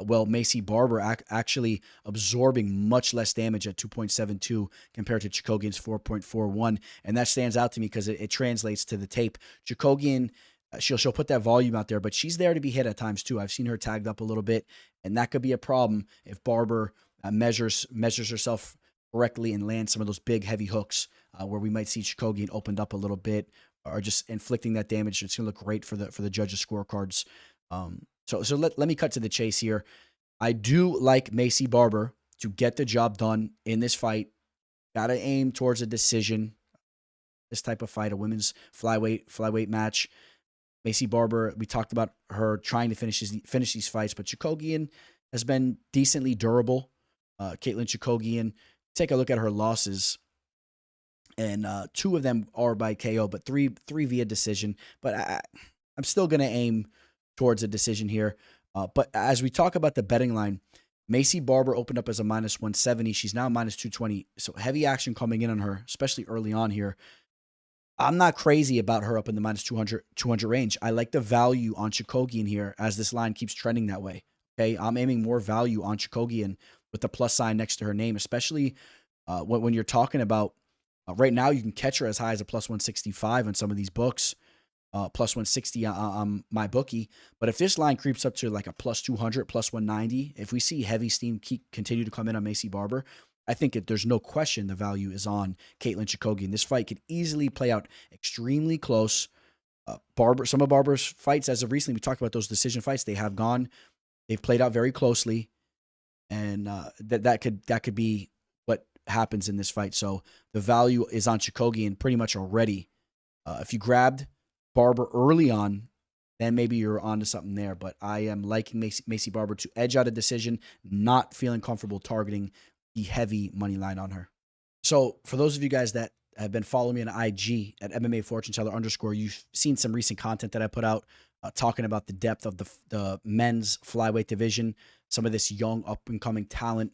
Well, Maycee Barber actually absorbing much less damage at 2.72 compared to Chookagian's 4.41. And that stands out to me because it translates to the tape. Chookagian, she'll put that volume out there, but she's there to be hit at times too. I've seen her tagged up a little bit, and that could be a problem if Barber measures herself correctly and lands some of those big, heavy hooks where we might see Chookagian opened up a little bit or just inflicting that damage. It's going to look great for the judges' scorecards. So let me cut to the chase here. I do like Maycee Barber to get the job done in this fight. Got to aim towards a decision. This type of fight, a women's flyweight match. Maycee Barber, we talked about her trying to finish these fights, but Chookagian has been decently durable. Katlyn Chookagian, take a look at her losses, and 2 of them are by KO, but three via decision. But I'm still going to aim towards a decision here. But as we talk about the betting line, Maycee Barber opened up as a -170. She's now -220. So heavy action coming in on her, especially early on here. I'm not crazy about her up in the -200 range. I like the value on Chookagian here as this line keeps trending that way. Okay, I'm aiming more value on Chookagian with the plus sign next to her name, especially when you're talking about right now. You can catch her as high as a +165 on some of these books, +160 on my bookie. But if this line creeps up to like a +200, +190, if we see heavy steam continue to come in on Maycee Barber, I think there's no question the value is on Katlyn Chookagian. This fight could easily play out extremely close. Some of Barber's fights, as of recently, we talked about those decision fights. They've played out very closely, and that could be what happens in this fight. So the value is on Chookagian pretty much already. If you grabbed Barber early on, then maybe you're onto something there. But I am liking Maycee Barber to edge out a decision, not feeling comfortable targeting the heavy money line on her. So for those of you guys that have been following me on IG at MMA Fortune Teller _, you've seen some recent content that I put out talking about the depth of the men's flyweight division, some of this young up-and-coming talent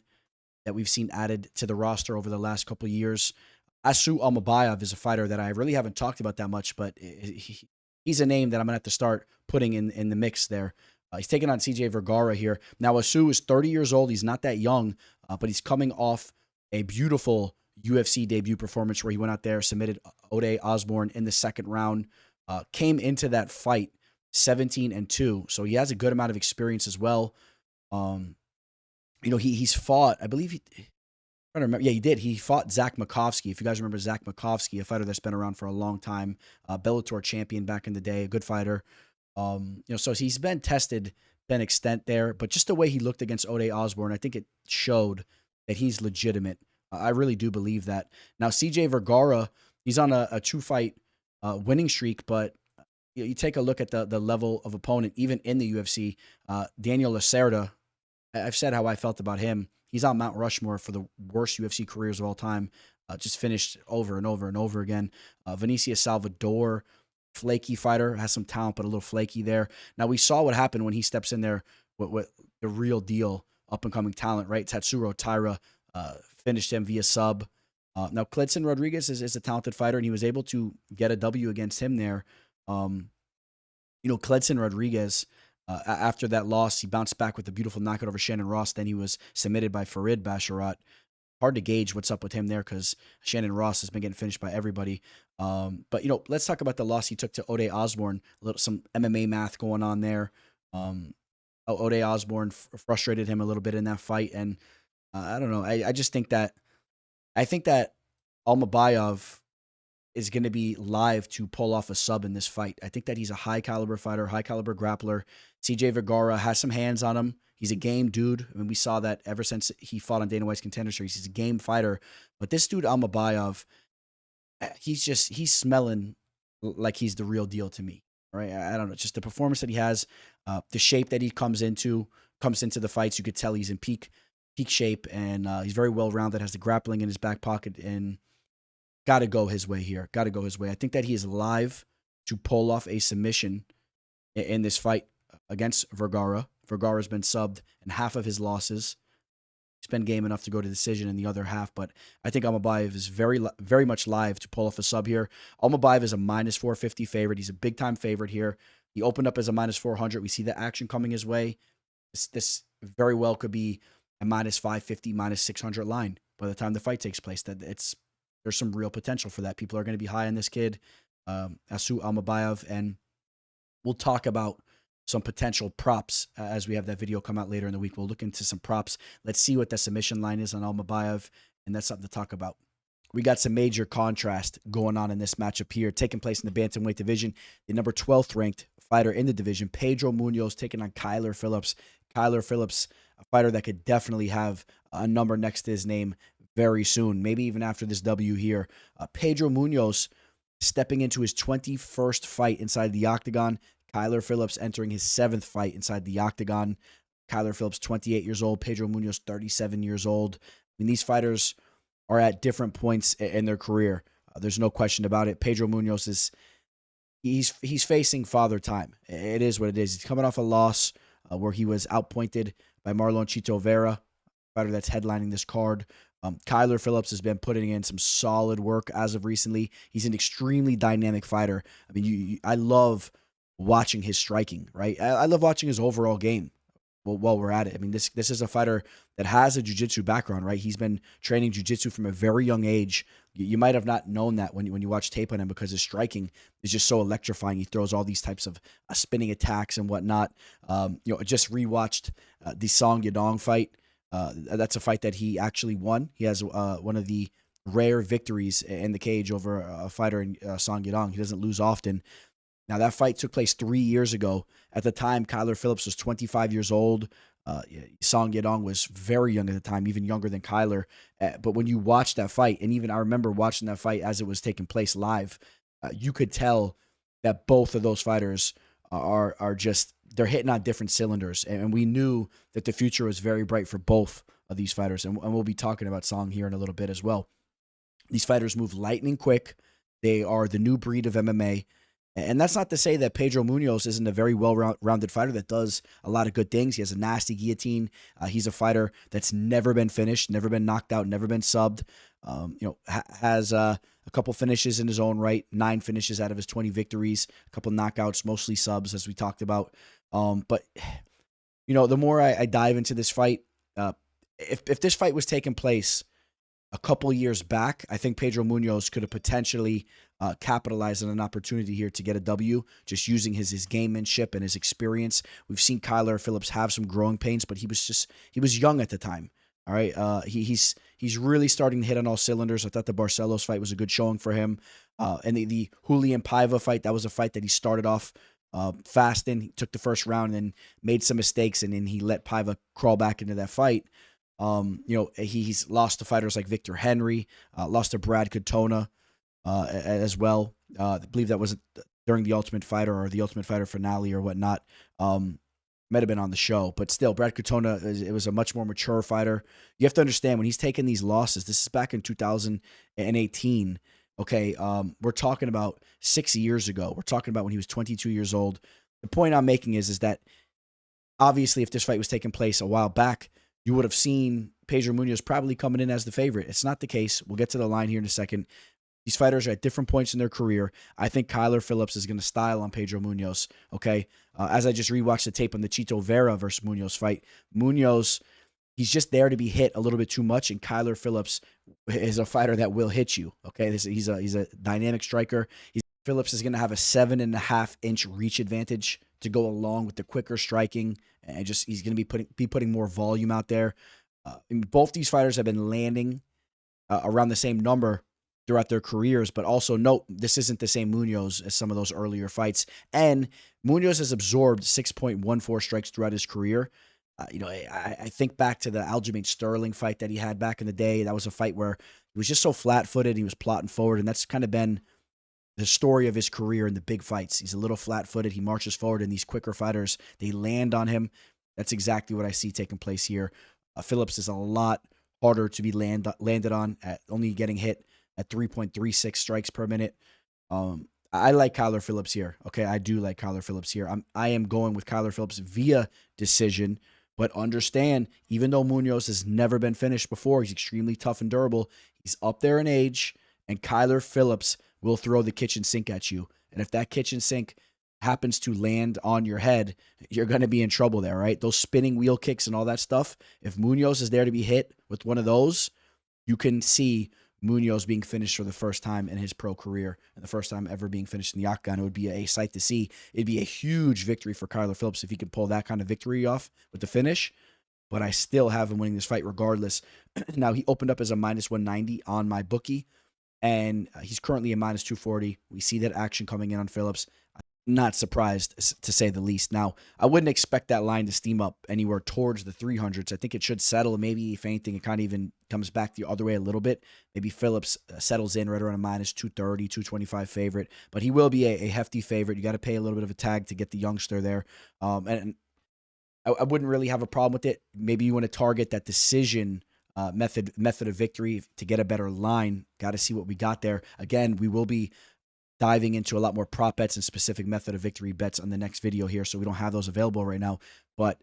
that we've seen added to the roster over the last couple of years. Asu Almabaev is a fighter that I really haven't talked about that much, but he's a name that I'm going to have to start putting in the mix there. He's taking on CJ Vergara here. Now, Asu is 30 years old. He's not that young, but he's coming off a beautiful UFC debut performance where he went out there, submitted Ode Osborne in the second round, came into that fight 17-2. So he has a good amount of experience as well. He's fought, I believe I don't remember. Yeah, he did. He fought Zach Makovsky. If you guys remember Zach Makovsky, a fighter that's been around for a long time, Bellator champion back in the day, a good fighter. So he's been tested to an extent there, but just the way he looked against Ode Osborne, I think it showed that he's legitimate. I really do believe that. Now, CJ Vergara, he's on a 2-fight winning streak, but you take a look at the level of opponent, even in the UFC. Daniel Lacerda, I've said how I felt about him. He's on Mount Rushmore for the worst UFC careers of all time. Just finished over and over and over again. Vinicius Salvador, flaky fighter, has some talent, but a little flaky there. Now, we saw what happened when he steps in there with the real deal, up-and-coming talent, right? Tatsuro Taira finished him via sub. Now, Klidson Rodriguez is a talented fighter, and he was able to get a W against him there. Klidson Rodriguez, after that loss, he bounced back with a beautiful knockout over Shannon Ross. Then he was submitted by Farid Basharat. Hard to gauge what's up with him there because Shannon Ross has been getting finished by everybody. But let's talk about the loss he took to Ode Osborne. Some MMA math going on there. Ode Osborne frustrated him a little bit in that fight, and I don't know. I just think that Almabaev is going to be live to pull off a sub in this fight. I think that he's a high caliber fighter, high caliber grappler. CJ Vergara has some hands on him. He's a game dude. I mean, we saw that ever since he fought on Dana White's Contender Series. He's a game fighter. But this dude, Almabaev, he's smelling like he's the real deal to me, right? I don't know. Just the performance that he has, the shape that he comes into the fights. You could tell he's in peak shape, and he's very well-rounded, has the grappling in his back pocket, and got to go his way here. Got to go his way. I think that he is live to pull off a submission in this fight against Vergara. Vergara's been subbed in half of his losses. He's been game enough to go to decision in the other half, but I think Almabaev is very, very much live to pull off a sub here. Almabaev is a minus 450 favorite. He's a big-time favorite here. He opened up as a minus 400. We see the action coming his way. This very well could be a minus 550, minus 600 line by the time the fight takes place. There's some real potential for that. People are going to be high on this kid, Asu Almabaev, and we'll talk about some potential props as we have that video come out later in the week. We'll look into some props. Let's see what the submission line is on Almabaev, and that's something to talk about. We got some major contrast going on in this matchup here, taking place in the bantamweight division. The number 12th ranked fighter in the division, Pedro Munhoz, taking on Kyler Phillips. Kyler Phillips, a fighter that could definitely have a number next to his name very soon, maybe even after this W here. Pedro Munhoz stepping into his 21st fight inside the octagon. Kyler Phillips entering his 7th fight inside the octagon. Kyler Phillips, 28 years old. Pedro Munhoz, 37 years old. I mean, these fighters are at different points in their career. There's no question about it. Pedro Munhoz he's facing father time. It is what it is. He's coming off a loss where he was outpointed by Marlon Chito Vera, fighter that's headlining this card. Kyler Phillips has been putting in some solid work as of recently. He's an extremely dynamic fighter. I mean, I love watching his striking, right? I love watching his overall game while we're at it. I mean, this is a fighter that has a jiu-jitsu background, right? He's been training jiu-jitsu from a very young age. You might have not known that when you watch tape on him because his striking is just so electrifying. He throws all these types of spinning attacks and whatnot. I just rewatched the Song Yadong fight. That's a fight that he actually won. He has one of the rare victories in the cage over a fighter in Song Yadong. He doesn't lose often. Now, that fight took place 3 years ago. At the time, Kyler Phillips was 25 years old. Song Yadong was very young at the time, even younger than Kyler. But when you watch that fight, and even I remember watching that fight as it was taking place live, you could tell that both of those fighters are just, they're hitting on different cylinders. And we knew that the future was very bright for both of these fighters. And we'll be talking about Song here in a little bit as well. These fighters move lightning quick. They are the new breed of MMA. And that's not to say that Pedro Munhoz isn't a very well-rounded fighter that does a lot of good things. He has a nasty guillotine. He's a fighter that's never been finished, never been knocked out, never been subbed. Has a couple finishes in his own right, 9 finishes out of his 20 victories, a couple knockouts, mostly subs, as we talked about. But the more I dive into this fight, if this fight was taking place a couple years back, I think Pedro Munhoz could have potentially capitalized on an opportunity here to get a W, just using his gamemanship and his experience. We've seen Phillips have some growing pains, but he was young at the time. All right, he's really starting to hit on all cylinders. I thought the Barcelos fight was a good showing for him, and the Julian Paiva fight, that was a fight that he started off fast in. He took the first round and made some mistakes, and then he let Paiva crawl back into that fight. He's lost to fighters like Victor Henry, lost to Brad Katona as well. I believe that was during the Ultimate Fighter or the Ultimate Fighter finale or whatnot. Might have been on the show, but still, Brad Katona, it was a much more mature fighter. You have to understand, when he's taking these losses, this is back in 2018. Okay, we're talking about 6 years ago. We're talking about when he was 22 years old. The point I'm making is that obviously, if this fight was taking place a while back, you would have seen Pedro Munhoz probably coming in as the favorite. It's not the case. We'll get to the line here in a second. These fighters are at different points in their career. I think Phillips is going to style on Pedro Munhoz, okay? As I just rewatched the tape on the Chito Vera versus Munhoz fight, Munhoz, he's just there to be hit a little bit too much, and Phillips is a fighter that will hit you, okay? He's a dynamic striker. Phillips is going to have a 7.5-inch reach advantage to go along with the quicker striking, and just he's going to be putting more volume out there. Both these fighters have been landing around the same number throughout their careers, but also note, this isn't the same Munhoz as some of those earlier fights. And Munhoz has absorbed 6.14 strikes throughout his career. I think back to the Aljamain Sterling fight that he had back in the day. That was a fight where he was just so flat-footed. He was plotting forward, and that's kind of been the story of his career in the big fights. He's a little flat-footed. He marches forward, and these quicker fighters, they land on him. That's exactly what I see taking place here. Phillips is a lot harder to be landed on, at only getting hit at 3.36 strikes per minute. I like Phillips here. Okay, I do like Phillips here. I am going with Phillips via decision, but understand, even though Munhoz has never been finished before, he's extremely tough and durable. He's up there in age, and Phillips will throw the kitchen sink at you. And if that kitchen sink happens to land on your head, you're going to be in trouble there, right? Those spinning wheel kicks and all that stuff, if Munhoz is there to be hit with one of those, you can see Munhoz being finished for the first time in his pro career, and the first time ever being finished in the octagon. It would be a sight to see. It'd be a huge victory for Phillips if he could pull that kind of victory off with the finish, but I still have him winning this fight regardless. Now, he opened up as a -190 on my bookie, and he's currently a -240. We see that action coming in on Phillips. Not surprised, to say the least. Now, I wouldn't expect that line to steam up anywhere towards the 300s. I think it should settle. Maybe, if anything, it kind of even comes back the other way a little bit. Maybe Phillips settles in right around a -230, 225 favorite. But he will be a hefty favorite. You got to pay a little bit of a tag to get the youngster there. And I wouldn't really have a problem with it. Maybe you want to target that decision method of victory to get a better line. Got to see what we got there. Again, we will be diving into a lot more prop bets and specific method of victory bets on the next video here, so we don't have those available right now, but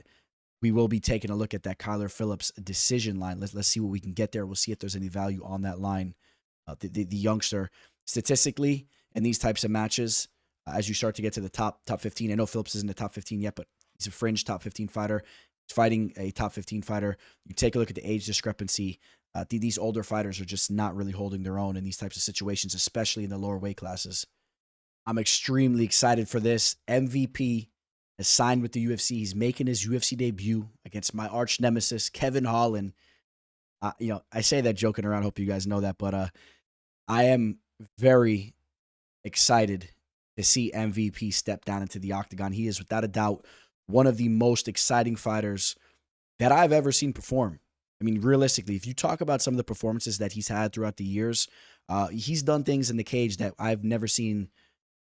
we will be taking a look at that Phillips decision line. Let's see what we can get there. We'll see if there's any value on that line. The youngster, statistically, in these types of matches, as you start to get to the top 15, I know Phillips isn't the top 15 yet, but he's a fringe top 15 fighter. He's fighting a top 15 fighter. You take a look at the age discrepancy. These older fighters are just not really holding their own in these types of situations, especially in the lower weight classes. I'm extremely excited for this. MVP has signed with the UFC. He's making his UFC debut against my arch nemesis, Kevin Holland. I say that joking around. Hope you guys know that, but I am very excited to see MVP step down into the octagon. He is, without a doubt, one of the most exciting fighters that I've ever seen perform. I mean, realistically, if you talk about some of the performances that he's had throughout the years, he's done things in the cage that I've never seen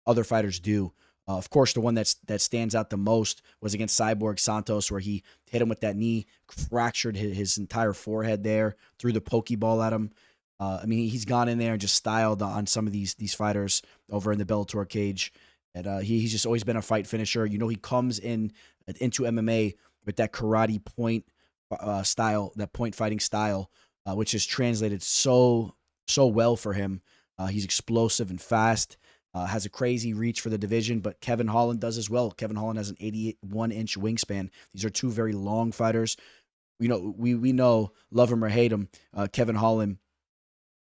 other fighters do. Of course, the one that stands out the most was against Cyborg Santos, where he hit him with that knee, fractured his entire forehead there, threw the pokeball at him. I mean, he's gone in there and just styled on some of these fighters over in the Bellator cage. And he's just always been a fight finisher. You know, he comes into MMA with that karate point style, that point fighting style, which is translated so well for him. He's explosive and fast. has a crazy reach for the division, but Kevin Holland does as well. Kevin Holland has an 81-inch wingspan. These are two very long fighters. We know, love him or hate him, Kevin Holland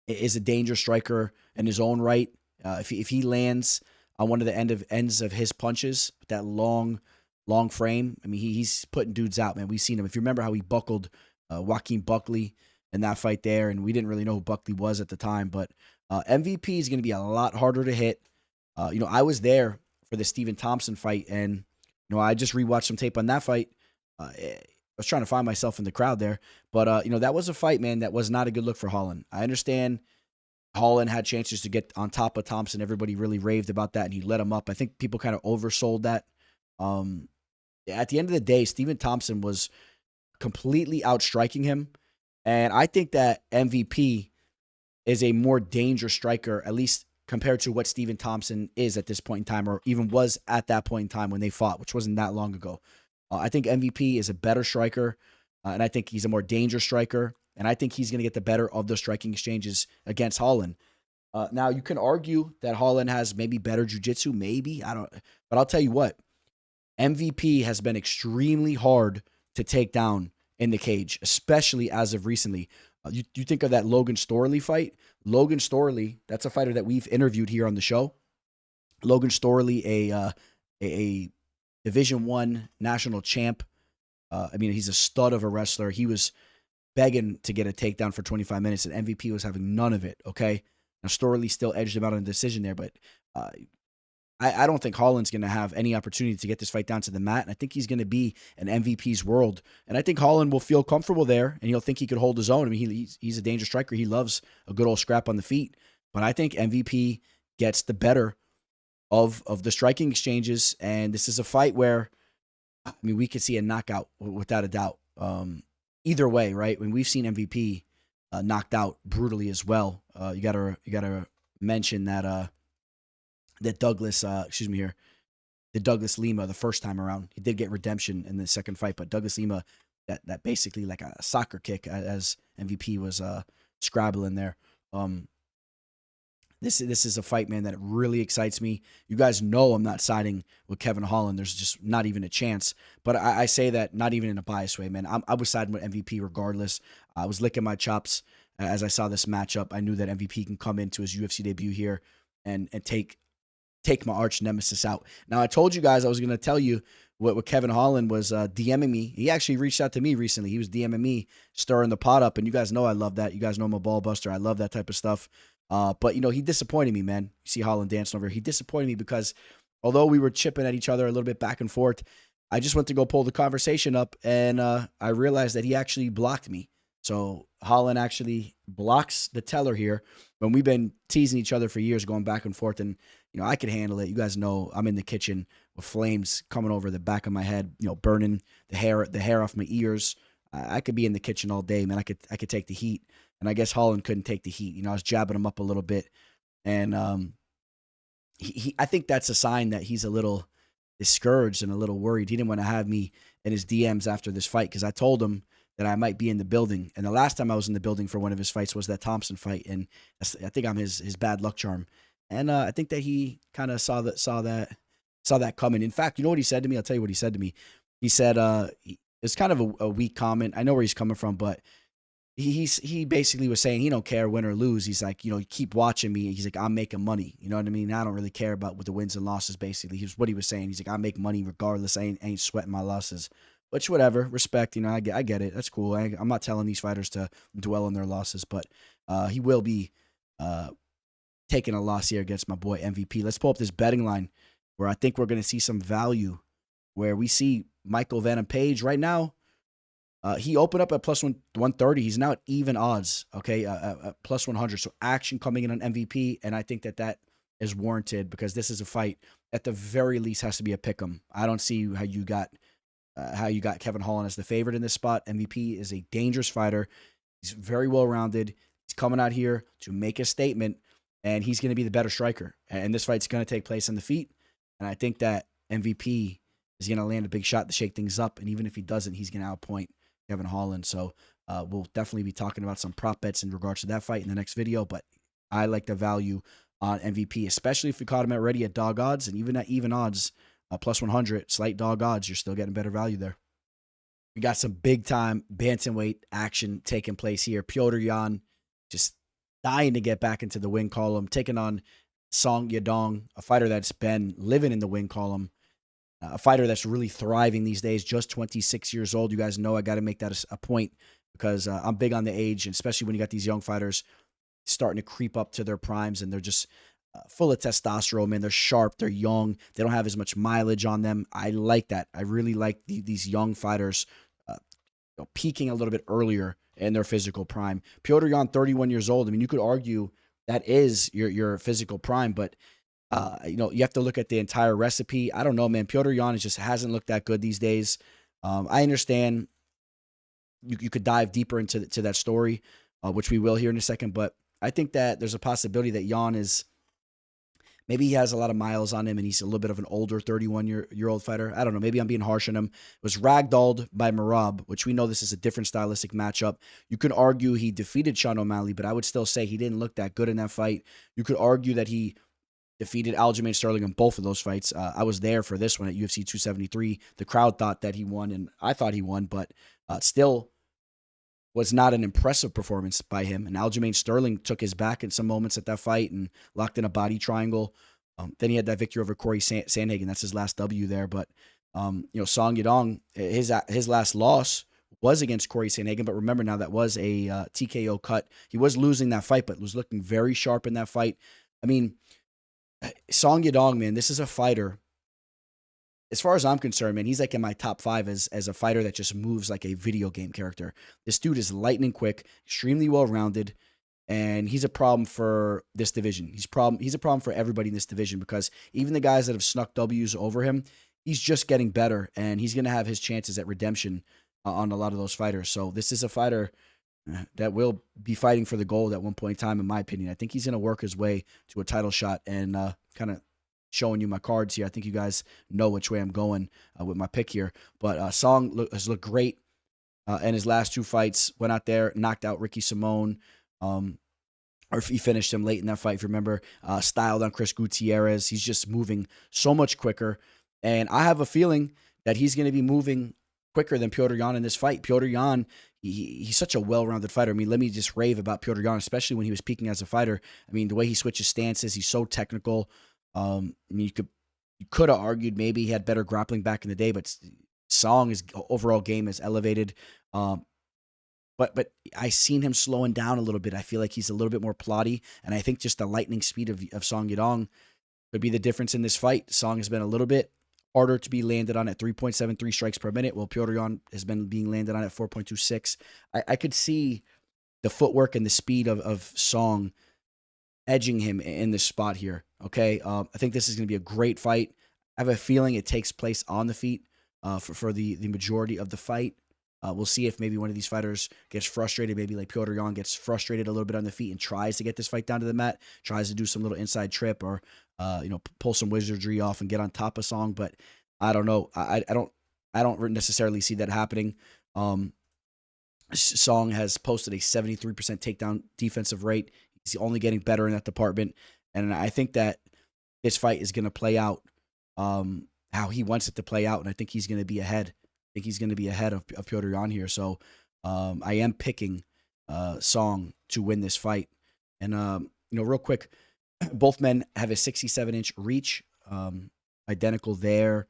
is a dangerous striker in his own right. If he lands on one of the ends of his punches, that long frame, I mean, he's putting dudes out, man. We've seen him. If you remember how he buckled Joaquin Buckley in that fight there, and we didn't really know who Buckley was at the time, but MVP is going to be a lot harder to hit. I was there for the Stephen Thompson fight, and I just rewatched some tape on that fight. I was trying to find myself in the crowd there, but that was a fight, man, that was not a good look for Holland. I understand Holland had chances to get on top of Thompson. Everybody really raved about that, and he let him up. I think people kind of oversold that. At the end of the day, Stephen Thompson was completely outstriking him, and I think that MVP is a more dangerous striker, at least compared to what Stephen Thompson is at this point in time, or even was at that point in time when they fought, which wasn't that long ago. I think MVP is a better striker, and I think he's a more dangerous striker, and I think he's going to get the better of the striking exchanges against Holland. Now, you can argue that Holland has maybe better jiu-jitsu, maybe. But I'll tell you what, MVP has been extremely hard to take down in the cage, especially as of recently. You think of that Logan Storley fight. Logan Storley, that's a fighter that we've interviewed here on the show. Logan Storley, a Division I national champ. He's a stud of a wrestler. He was begging to get a takedown for 25 minutes, and MVP was having none of it, okay? Now, Storley still edged him out on the decision there, but I don't think Holland's going to have any opportunity to get this fight down to the mat, and I think he's going to be an MVP's world. And I think Holland will feel comfortable there, and he'll think he could hold his own. I mean, he's a dangerous striker. He loves a good old scrap on the feet. But I think MVP gets the better of the striking exchanges, and this is a fight where, we could see a knockout without a doubt. Either way, right? When we've seen MVP knocked out brutally as well, you gotta mention that that Douglas, the Douglas Lima the first time around, he did get redemption in the second fight, but Douglas Lima, that basically like a soccer kick as MVP was scrabbling there. This is a fight, man, that really excites me. You guys know I'm not siding with Kevin Holland. There's just not even a chance. But I say that not even in a biased way, man. I was siding with MVP regardless. I was licking my chops as I saw this matchup. I knew that MVP can come into his UFC debut here and take my arch nemesis out. Now, I told you guys I was going to tell you what Kevin Holland was DMing me. He actually reached out to me recently. He was DMing me, stirring the pot up, and you guys know I love that. You guys know I'm a ball buster. I love that type of stuff. But, he disappointed me, man. You see Holland dancing over here. He disappointed me because although we were chipping at each other a little bit back and forth, I just went to go pull the conversation up, and I realized that he actually blocked me. So Holland actually blocks the teller here when we've been teasing each other for years, going back and forth, and I could handle it. You guys know I'm in the kitchen with flames coming over the back of my head, burning the hair off my ears. I could be in the kitchen all day, man. I could take the heat, and I guess Holland couldn't take the heat. I was jabbing him up a little bit, and I think that's a sign that he's a little discouraged and a little worried. He didn't want to have me in his DMs after this fight because I told him that I might be in the building. And the last time I was in the building for one of his fights was that Thompson fight, and I think I'm his bad luck charm. And I think that he kind of saw that coming. In fact, you know what he said to me? I'll tell you what he said to me. He said it's kind of a weak comment. I know where he's coming from, but he basically was saying he don't care win or lose. He's like, keep watching me. He's like, I'm making money. You know what I mean? I don't really care about what the wins and losses. Basically, he's what he was saying. He's like, I make money regardless. I ain't sweating my losses. Which, whatever, respect. I get it. That's cool. I'm not telling these fighters to dwell on their losses, but he will be taking a loss here against my boy MVP. Let's pull up this betting line where I think we're going to see some value. Where we see Michael Venom Page right now. He opened up at plus 130. He's now at even odds, okay, plus 100. So action coming in on MVP, and I think that is warranted because this is a fight at the very least has to be a pick'em. I don't see how you got Kevin Holland as the favorite in this spot. MVP is a dangerous fighter. He's very well rounded. He's coming out here to make a statement, and he's going to be the better striker. And this fight's going to take place on the feet, and I think that MVP is going to land a big shot to shake things up. And even if he doesn't, he's going to outpoint Kevin Holland. So we'll definitely be talking about some prop bets in regards to that fight in the next video. But I like the value on MVP, especially if you caught him already at dog odds, and even at even odds, plus 100, slight dog odds, you're still getting better value there. We got some big time bantamweight action taking place here. Petr Yan just dying to get back into the win column, taking on Song Yadong, a fighter that's been living in the win column, a fighter that's really thriving these days, just 26 years old. You guys know I got to make that a point because I'm big on the age, and especially when you got these young fighters starting to creep up to their primes and they're just full of testosterone, man. They're sharp, they're young, they don't have as much mileage on them. I like that. I really like these young fighters peaking a little bit earlier in their physical prime. Petr Yan, 31 years old. I mean, you could argue that is your physical prime, but you have to look at the entire recipe. I don't know, man. Petr Yan just hasn't looked that good these days. I understand you could dive deeper into that story, which we will here in a second, but I think that there's a possibility that Yan is, maybe he has a lot of miles on him and he's a little bit of an older 31-year-old fighter. I don't know. Maybe I'm being harsh on him. It was ragdolled by Moroz, which we know this is a different stylistic matchup. You could argue he defeated Sean O'Malley, but I would still say he didn't look that good in that fight. You could argue that he defeated Aljamain Sterling in both of those fights. I was there for this one at UFC 273. The crowd thought that he won, and I thought he won, but still was not an impressive performance by him. And Aljamain Sterling took his back in some moments at that fight and locked in a body triangle. Then he had that victory over Corey Sandhagen. That's his last W there. But, Song Yadong, his last loss was against Corey Sandhagen. But remember now, that was a TKO cut. He was losing that fight, but was looking very sharp in that fight. I mean, Song Yadong, man, this is a fighter. As far as I'm concerned, man, he's like in my top 5 as a fighter that just moves like a video game character. This dude is lightning quick, extremely well-rounded, and he's a problem for this division. He's a problem for everybody in this division because even the guys that have snuck W's over him, he's just getting better, and he's going to have his chances at redemption on a lot of those fighters. So this is a fighter that will be fighting for the gold at one point in time, in my opinion. I think he's going to work his way to a title shot, and kind of showing you my cards here. I think you guys know which way I'm going with my pick here. But Song has looked great in his last 2 fights. Went out there, knocked out Ricky Simone. Or if he finished him late in that fight, if you remember, styled on Chris Gutierrez. He's just moving so much quicker. And I have a feeling that he's going to be moving quicker than Petr Yan in this fight. Petr Yan, he's such a well-rounded fighter. I mean, let me just rave about Petr Yan, especially when he was peaking as a fighter. I mean, the way he switches stances, he's so technical. I mean, you could have argued maybe he had better grappling back in the day, but Song's overall game is elevated. But I seen him slowing down a little bit. I feel like he's a little bit more plotty, and I think just the lightning speed of Song Yadong could be the difference in this fight. Song has been a little bit harder to be landed on at 3.73 strikes per minute, while Petr Yan has been being landed on at 4.26. I could see the footwork and the speed of Song edging him in this spot here. Okay, I think this is going to be a great fight. I have a feeling it takes place on the feet for the majority of the fight. We'll see if maybe one of these fighters gets frustrated. Maybe like Petr Yan gets frustrated a little bit on the feet and tries to get this fight down to the mat, tries to do some little inside trip or pull some wizardry off and get on top of Song. But I don't know. I don't necessarily see that happening. Song has posted a 73% takedown defensive rate. He's only getting better in that department. And I think that this fight is going to play out how he wants it to play out. And I think he's going to be ahead. I think he's going to be ahead of Petr Yan here. So I am picking Song to win this fight. And, real quick, both men have a 67-inch reach, identical there.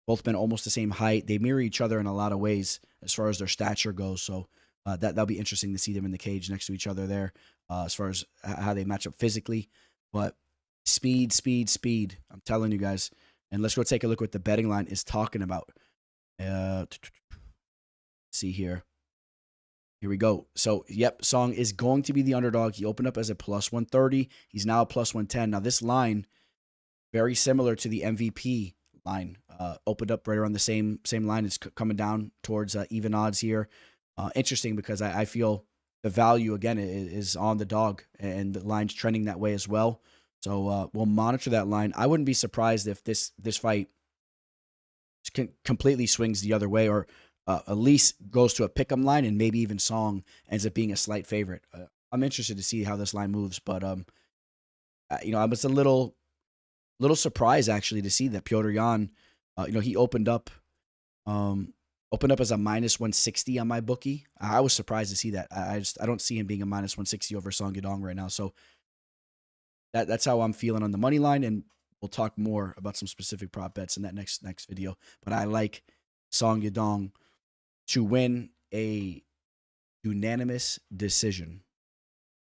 Both men almost the same height. They mirror each other in a lot of ways as far as their stature goes. So that'll be interesting to see them in the cage next to each other there as far as how they match up physically. But speed. I'm telling you guys. And let's go take a look what the betting line is talking about. See here. Here we go. So, yep, Song is going to be the underdog. He opened up as a plus 130. He's now a plus 110. Now, this line, very similar to the MVP line. Opened up right around the same line. It's coming down towards even odds here. Interesting because I feel the value, again, is on the dog, and the line's trending that way as well. So we'll monitor that line. I wouldn't be surprised if this fight completely swings the other way, or at least goes to a pick'em line, and maybe even Song ends up being a slight favorite. I'm interested to see how this line moves, but I was a little surprised actually to see that Piotr Jan, he opened up as a minus 160 on my bookie. I was surprised to see that. I don't see him being a minus 160 over Song Yadong right now. So that's how I'm feeling on the money line, and we'll talk more about some specific prop bets in that next video. But I like Song Yadong to win a unanimous decision.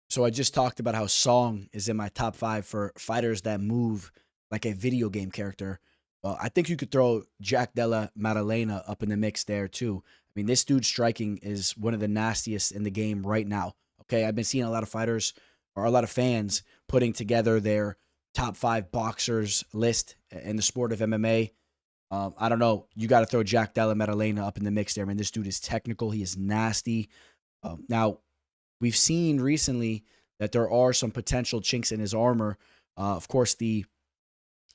So I just talked about how Song is in my top 5 for fighters that move like a video game character. Well, I think you could throw Jack Della Maddalena up in the mix there too. I mean, this dude's striking is one of the nastiest in the game right now. Okay, I've been seeing a lot of fighters or a lot of fans putting together their top 5 boxers list in the sport of MMA. I don't know. You got to throw Jack Della Maddalena up in the mix there. I mean, this dude is technical. He is nasty. Now, we've seen recently that there are some potential chinks in his armor. Of course, the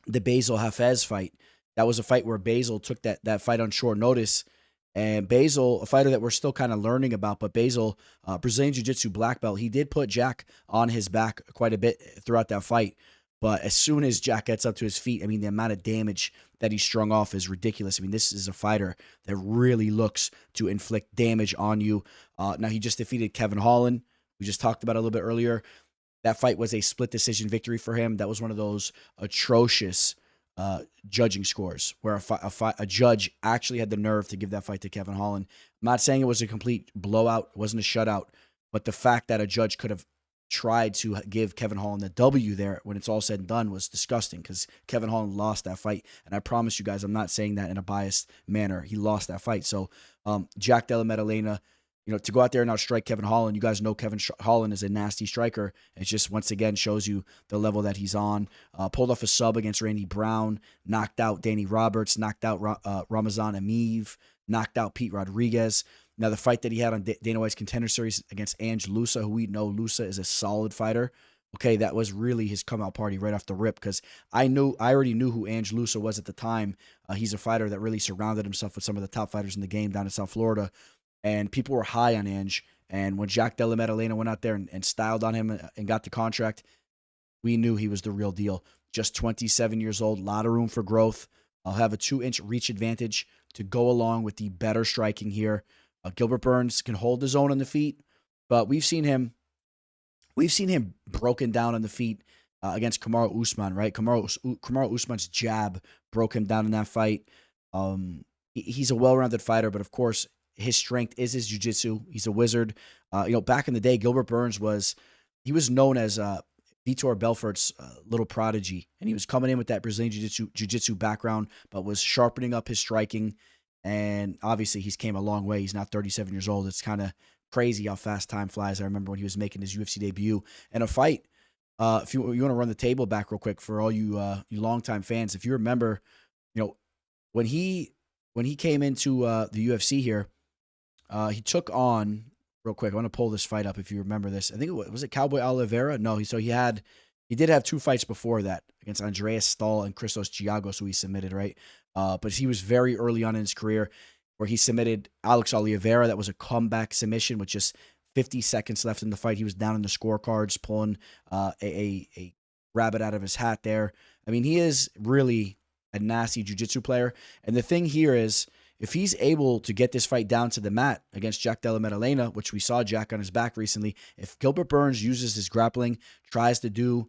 Basil Hafez fight. That was a fight where Basil took that fight on short notice. And Basil, a fighter that we're still kind of learning about, but Basil, Brazilian Jiu-Jitsu black belt, he did put Jack on his back quite a bit throughout that fight. But as soon as Jack gets up to his feet, I mean, the amount of damage that he strung off is ridiculous. I mean, this is a fighter that really looks to inflict damage on you. Now, he just defeated Kevin Holland. We just talked about it a little bit earlier. That fight was a split decision victory for him. That was one of those atrocious judging scores where a judge actually had the nerve to give that fight to Kevin Holland. I'm not saying it was a complete blowout. It wasn't a shutout. But the fact that a judge could have tried to give Kevin Holland the W there when it's all said and done was disgusting because Kevin Holland lost that fight. And I promise you guys, I'm not saying that in a biased manner. He lost that fight. So Jack Della Maddalena, to go out there and outstrike Kevin Holland, you guys know Kevin Holland is a nasty striker. It just, once again, shows you the level that he's on. Pulled off a sub against Randy Brown, knocked out Danny Roberts, knocked out Ramazan Ameev, knocked out Pete Rodriguez. Now, the fight that he had on Dana White's Contender Series against Ange Lusa, who we know Lusa is a solid fighter. Okay, that was really his come-out party right off the rip because I already knew who Ange Lusa was at the time. He's a fighter that really surrounded himself with some of the top fighters in the game down in South Florida. And people were high on Ange. And when Jack Della Maddalena went out there and styled on him and got the contract, we knew he was the real deal. Just 27 years old, a lot of room for growth. I'll have a 2-inch reach advantage to go along with the better striking here. Gilbert Burns can hold his own on the feet, but we've seen him broken down on the feet against Kamaru Usman, right? Kamaru Usman's jab broke him down in that fight. He's a well-rounded fighter, but of course, his strength is his jiu-jitsu. He's a wizard. Back in the day, Gilbert Burns was known as Vitor Belfort's little prodigy, and he was coming in with that Brazilian jiu-jitsu background, but was sharpening up his striking. And obviously, he's came a long way. He's now 37 years old. It's kind of crazy how fast time flies. I remember when he was making his UFC debut. And a fight, if you want to run the table back real quick for all you longtime fans, if you remember, when he came into the UFC here, he took on, real quick, I want to pull this fight up if you remember this. I think was it Cowboy Oliveira? No, he did have 2 fights before that against Andreas Stahl and Christos Giagos, who he submitted, right? But he was very early on in his career where he submitted Alex Oliveira. That was a comeback submission with just 50 seconds left in the fight. He was down in the scorecards, pulling a rabbit out of his hat there. I mean, he is really a nasty jiu-jitsu player. And the thing here is, if he's able to get this fight down to the mat against Jack Della Maddalena, which we saw Jack on his back recently, if Gilbert Burns uses his grappling, tries to do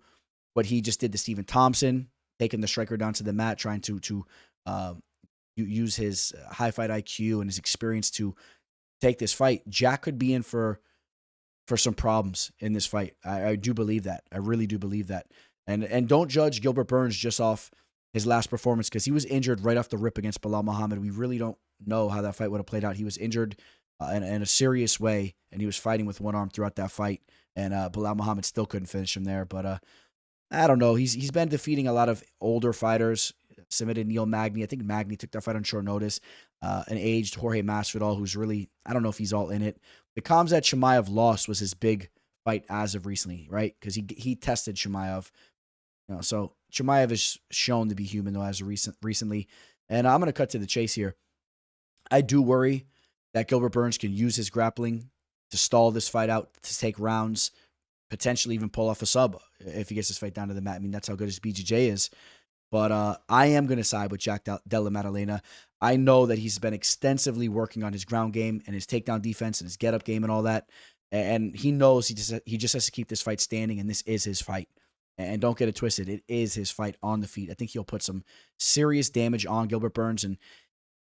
what he just did to Stephen Thompson, taking the striker down to the mat, trying to use his high fight IQ and his experience to take this fight, Jack could be in for some problems in this fight. I do believe that. I really do believe that. And don't judge Gilbert Burns just off his last performance because he was injured right off the rip against Bilal Muhammad. We really don't know how that fight would have played out. He was injured in a serious way, and he was fighting with one arm throughout that fight, and Bilal Muhammad still couldn't finish him there. But I don't know. He's been defeating a lot of older fighters. Submitted Neil Magny. I think Magny took that fight on short notice. An aged Jorge Masvidal, who's really, I don't know if he's all in it. The Khamzat Chimaev loss was his big fight as of recently, right? Because he tested Chimaev. So Chimaev is shown to be human though as of recently. And I'm going to cut to the chase here. I do worry that Gilbert Burns can use his grappling to stall this fight out, to take rounds, potentially even pull off a sub if he gets his fight down to the mat. I mean, that's how good his BJJ is. But I am going to side with Jack Della Maddalena. I know that he's been extensively working on his ground game and his takedown defense and his get-up game and all that. And he knows he just has to keep this fight standing, and this is his fight. And don't get it twisted. It is his fight on the feet. I think he'll put some serious damage on Gilbert Burns. And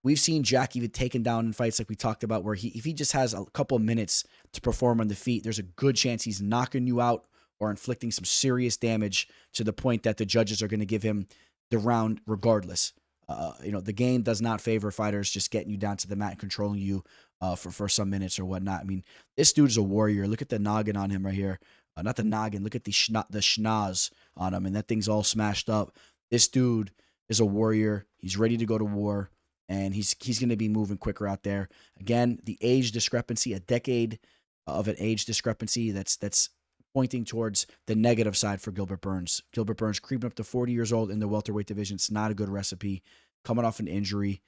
we've seen Jack even taken down in fights like we talked about where if he just has a couple of minutes to perform on the feet, there's a good chance he's knocking you out or inflicting some serious damage to the point that the judges are going to give him the round regardless. The game does not favor fighters just getting you down to the mat and controlling you for some minutes or whatnot. I mean, this dude's a warrior. Look at the noggin on him right here. Not the noggin. Look at the schnoz on him, and that thing's all smashed up. This dude is a warrior. He's ready to go to war, and he's going to be moving quicker out there. Again, the age discrepancy, a decade of an age discrepancy that's pointing towards the negative side for Gilbert Burns. Gilbert Burns creeping up to 40 years old in the welterweight division. It's not a good recipe. Coming off an injury.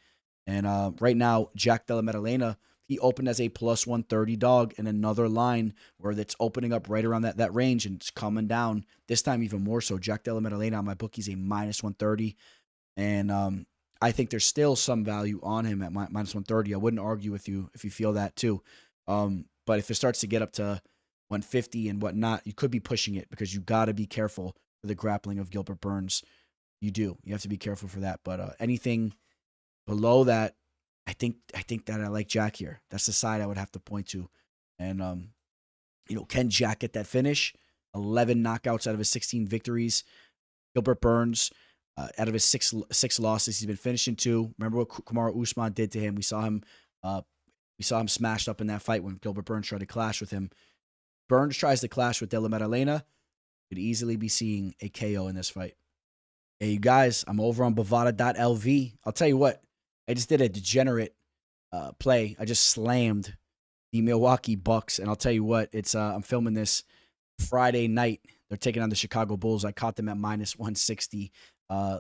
And right now, Jack Della Maddalena, he opened as a plus 130 dog in another line where it's opening up right around that range and it's coming down. This time even more so. Jack Della Maddalena on my bookie's a minus 130. And I think there's still some value on him at minus 130. I wouldn't argue with you if you feel that too. But if it starts to get up to 150 and whatnot, you could be pushing it because you got to be careful for the grappling of Gilbert Burns. You do. You have to be careful for that. But anything below that, I think that I like Jack here. That's the side I would have to point to. And, can Jack get that finish? 11 knockouts out of his 16 victories. Gilbert Burns, out of his six losses, he's been finishing 2. Remember what Kamaru Usman did to him? We saw him smashed up in that fight when Gilbert Burns tried to clash with him. Burns tries to clash with Della Maddalena. Could easily be seeing a KO in this fight. Hey, you guys, I'm over on Bovada.lv. I'll tell you what, I just did a degenerate play. I just slammed the Milwaukee Bucks, and I'll tell you what, it's I'm filming this Friday night. They're taking on the Chicago Bulls. I caught them at minus 160. I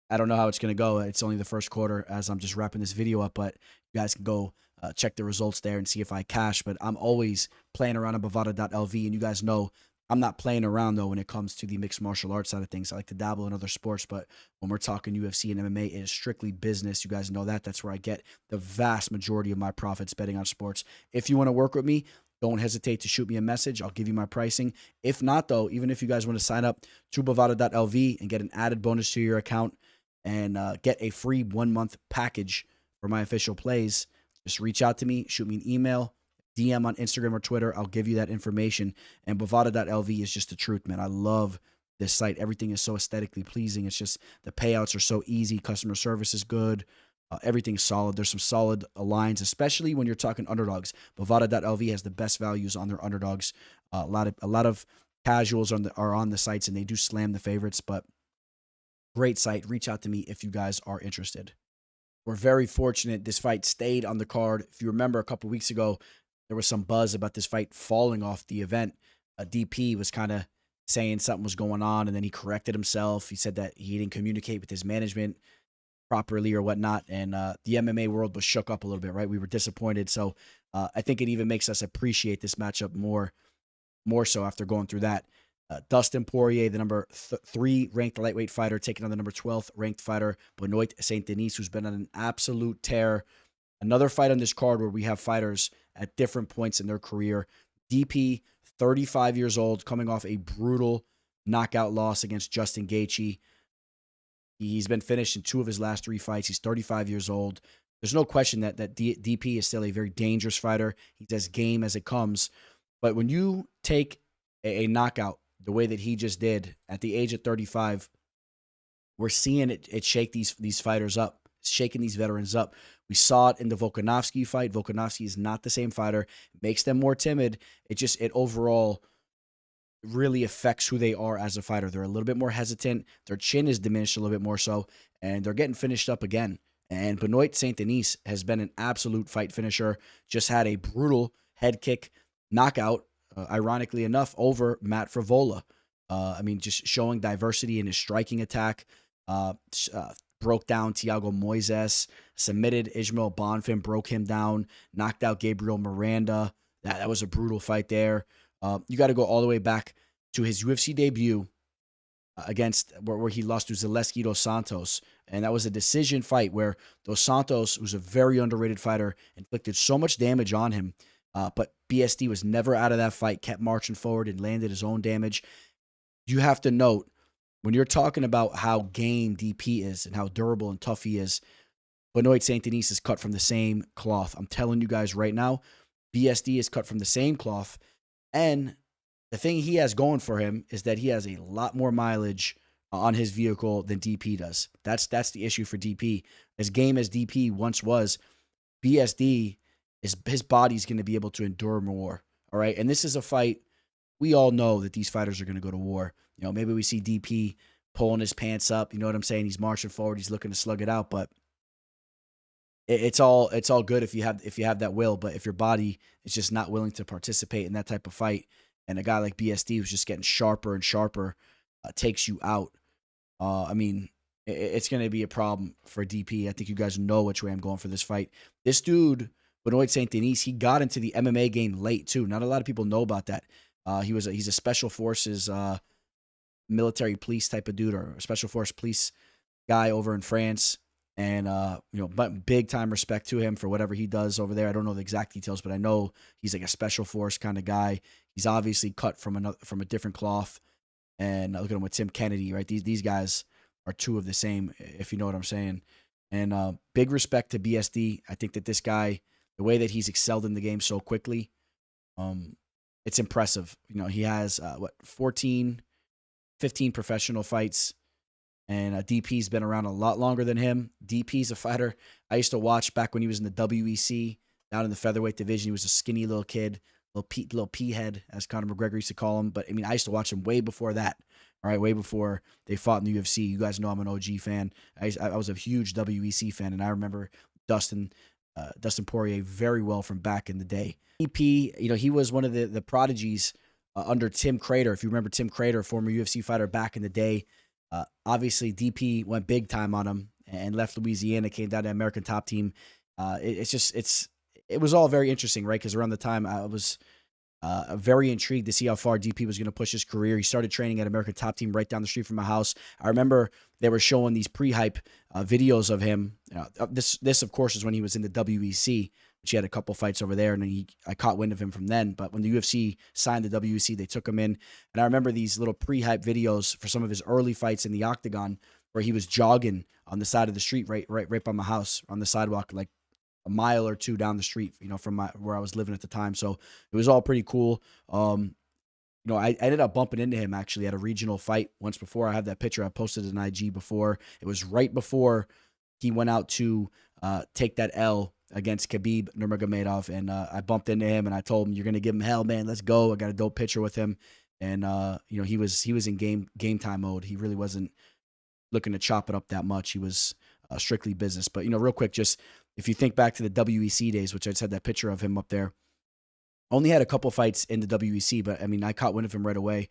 don't know how it's going to go. It's only the first quarter as I'm just wrapping this video up, but you guys can go check the results there and see if I cash. But I'm always playing around on Bovada.lv, and you guys know I'm not playing around, though, when it comes to the mixed martial arts side of things. I like to dabble in other sports, but when we're talking UFC and MMA, it is strictly business. You guys know that. That's where I get the vast majority of my profits betting on sports. If you want to work with me, don't hesitate to shoot me a message. I'll give you my pricing. If not, though, even if you guys want to sign up to Bovada.lv and get an added bonus to your account and get a free 1-month package for my official plays, just reach out to me, shoot me an email, DM on Instagram or Twitter. I'll give you that information. And Bovada.lv is just the truth, man. I love this site. Everything is so aesthetically pleasing. It's just the payouts are so easy. Customer service is good. Everything's solid. There's some solid lines, especially when you're talking underdogs. Bovada.lv has the best values on their underdogs. A lot of casuals are on the sites, and they do slam the favorites, but great site. Reach out to me if you guys are interested. We're very fortunate this fight stayed on the card. If you remember a couple weeks ago, there was some buzz about this fight falling off the event. DP was kind of saying something was going on, and then he corrected himself. He said that he didn't communicate with his management properly or whatnot, and the MMA world was shook up a little bit, right? We were disappointed. So I think it even makes us appreciate this matchup more so after going through that. Dustin Poirier, the number 3 ranked lightweight fighter, taking on the number 12th ranked fighter, Benoit Saint-Denis, who's been on an absolute tear. Another fight on this card where we have fighters at different points in their career. DP, 35 years old, coming off a brutal knockout loss against Justin Gaethje. He's been finished in 2 of his last 3 fights. He's 35 years old. There's no question that DP is still a very dangerous fighter. He's as game as it comes. But when you take a knockout the way that he just did at the age of 35, we're seeing it shake these fighters up, shaking these veterans up. We saw it in the Volkanovski fight. Volkanovski is not the same fighter. It makes them more timid. It overall really affects who they are as a fighter. They're a little bit more hesitant. Their chin is diminished a little bit more so, and they're getting finished up again. And Benoit Saint-Denis has been an absolute fight finisher. Just had a brutal head kick knockout, ironically enough, over Matt Frevola. Just showing diversity in his striking attack. Broke down Thiago Moises, submitted Ismael Bonfim, broke him down, knocked out Gabriel Miranda. That was a brutal fight there. You got to go all the way back to his UFC debut against where he lost to Zaleski dos Santos. And that was a decision fight where Dos Santos, who's a very underrated fighter, inflicted so much damage on him. But BSD was never out of that fight, kept marching forward and landed his own damage. You have to note, when you're talking about how game DP is and how durable and tough he is, Benoit Saint-Denis is cut from the same cloth. I'm telling you guys right now, BSD is cut from the same cloth. And the thing he has going for him is that he has a lot more mileage on his vehicle than DP does. That's the issue for DP. As game as DP once was, BSD, his body's going to be able to endure more. All right. And this is a fight. We all know that these fighters are going to go to war. You know, maybe we see DP pulling his pants up. You know what I'm saying? He's marching forward. He's looking to slug it out. But it's all good if you have that will. But if your body is just not willing to participate in that type of fight, and a guy like BSD who's just getting sharper and sharper takes you out, I mean, it's going to be a problem for DP. I think you guys know which way I'm going for this fight. This dude, Benoit Saint-Denis, he got into the MMA game late too. Not a lot of people know about that. He's a special forces military police type of dude, or a special force police guy over in France. And, but big time respect to him for whatever he does over there. I don't know the exact details, but I know he's like a special force kind of guy. He's obviously cut from a different cloth. And look at him with Tim Kennedy, right? These guys are two of the same, if you know what I'm saying. And big respect to BSD. I think that this guy, the way that he's excelled in the game so quickly, it's impressive. You know, he has 14, 15 professional fights. And DP's been around a lot longer than him. DP's a fighter I used to watch back when he was in the WEC, down in the featherweight division. He was a skinny little kid, little pea head, as Conor McGregor used to call him. But, I mean, I used to watch him way before that, all right, way before they fought in the UFC. You guys know I'm an OG fan. I was a huge WEC fan, and I remember Dustin Poirier very well from back in the day. DP, he was one of the prodigies under Tim Crater. If you remember Tim Crater, former UFC fighter back in the day, obviously, DP went big time on him and left Louisiana, came down to the American Top Team. It was all very interesting, right? Because around the time I was very intrigued to see how far DP was going to push his career. He started training at American Top Team right down the street from my house. I remember they were showing these pre-hype videos of him. This, of course, is when he was in the WEC. She had a couple fights over there, and then I caught wind of him from then. But when the UFC signed the WEC, they took him in. And I remember these little pre-hype videos for some of his early fights in the octagon where he was jogging on the side of the street right by my house, on the sidewalk, like a mile or two down the street, from where I was living at the time. So it was all pretty cool. I ended up bumping into him actually at a regional fight once before. I have that picture. I posted it on IG before. It was right before he went out to take that L against Khabib Nurmagomedov, and I bumped into him and I told him, "You're gonna give him hell, man. Let's go." I got a dope picture with him, and he was in game time mode. He really wasn't looking to chop it up that much. He was strictly business. But real quick, just if you think back to the WEC days, which I just had that picture of him up there. Only had a couple fights in the WEC, but I mean, I caught wind of him right away.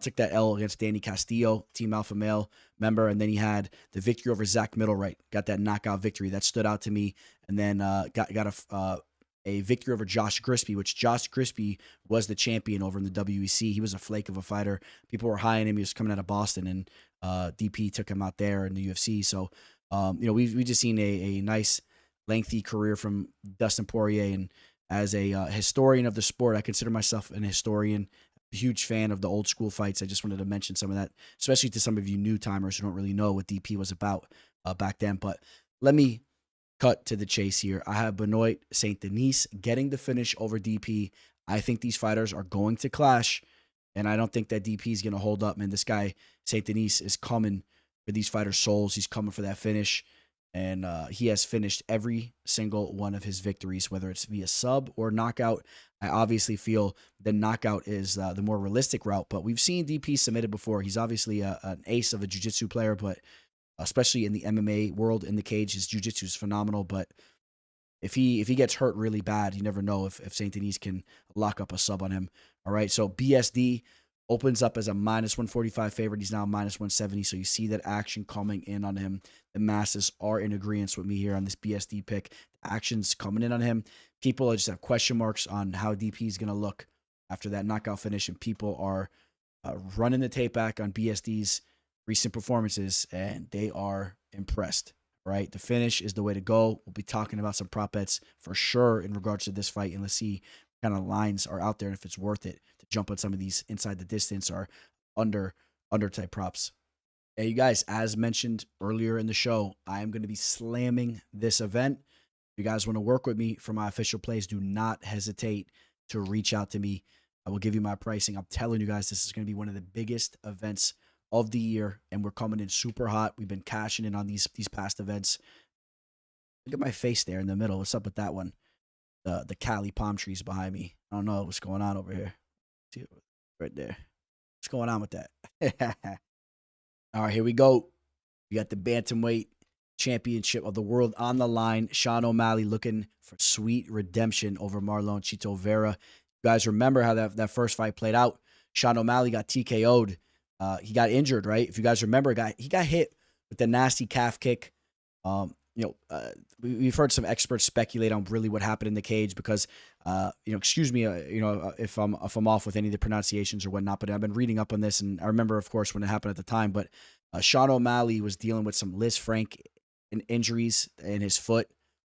Took that L against Danny Castillo, Team Alpha Male member, and then he had the victory over Zach Middlewright. Got that knockout victory that stood out to me, and then got a victory over Josh Grisby, which Josh Grisby was the champion over in the WEC. He was a flake of a fighter. People were high on him. He was coming out of Boston, and DP took him out there in the UFC. So, we just seen a nice lengthy career from Dustin Poirier, and as a historian of the sport, I consider myself an historian, a huge fan of the old school fights. I just wanted to mention some of that, especially to some of you new timers who don't really know what DP was about back then. But let me cut to the chase here. I have Benoit Saint-Denis getting the finish over DP. I think these fighters are going to clash, and I don't think that DP is going to hold up, man. This guy, Saint-Denis, is coming for these fighters' souls. He's coming for that finish. And he has finished every single one of his victories, whether it's via sub or knockout. I obviously feel the knockout is the more realistic route, but we've seen DP submitted before. He's obviously an ace of a jiu-jitsu player, but especially in the MMA world, in the cage, his jiu-jitsu is phenomenal. But if he gets hurt really bad, you never know if Saint-Denis can lock up a sub on him. All right, so BSD opens up as a -145 favorite. He's now -170, so you see that action coming in on him. The masses are in agreement with me here on this BSD pick. The action's coming in on him. People just have question marks on how DP is going to look after that knockout finish, and people are running the tape back on BSD's recent performances, and they are impressed, right? The finish is the way to go. We'll be talking about some prop bets for sure in regards to this fight, and let's see what kind of lines are out there and if it's worth it to jump on some of these inside the distance or under type props. Hey, you guys, as mentioned earlier in the show, I am going to be slamming this event. If you guys want to work with me for my official plays, do not hesitate to reach out to me. I will give you my pricing. I'm telling you guys, this is going to be one of the biggest events of the year, and we're coming in super hot. We've been cashing in on these past events. Look at my face there in the middle. What's up with that one? The Cali palm trees behind me. I don't know what's going on over here. See it right there. What's going on with that? All right, here we go. We got the bantamweight championship of the world on the line. Sean O'Malley looking for sweet redemption over Marlon Chito Vera. You guys remember how that first fight played out? Sean O'Malley got TKO'd. He got injured, right? If you guys remember, he got hit with the nasty calf kick. We've heard some experts speculate on really what happened in the cage because, excuse me, if I'm off with any of the pronunciations or whatnot, but I've been reading up on this, and I remember, of course, when it happened at the time. But Sean O'Malley was dealing with some Liz Frank injuries in his foot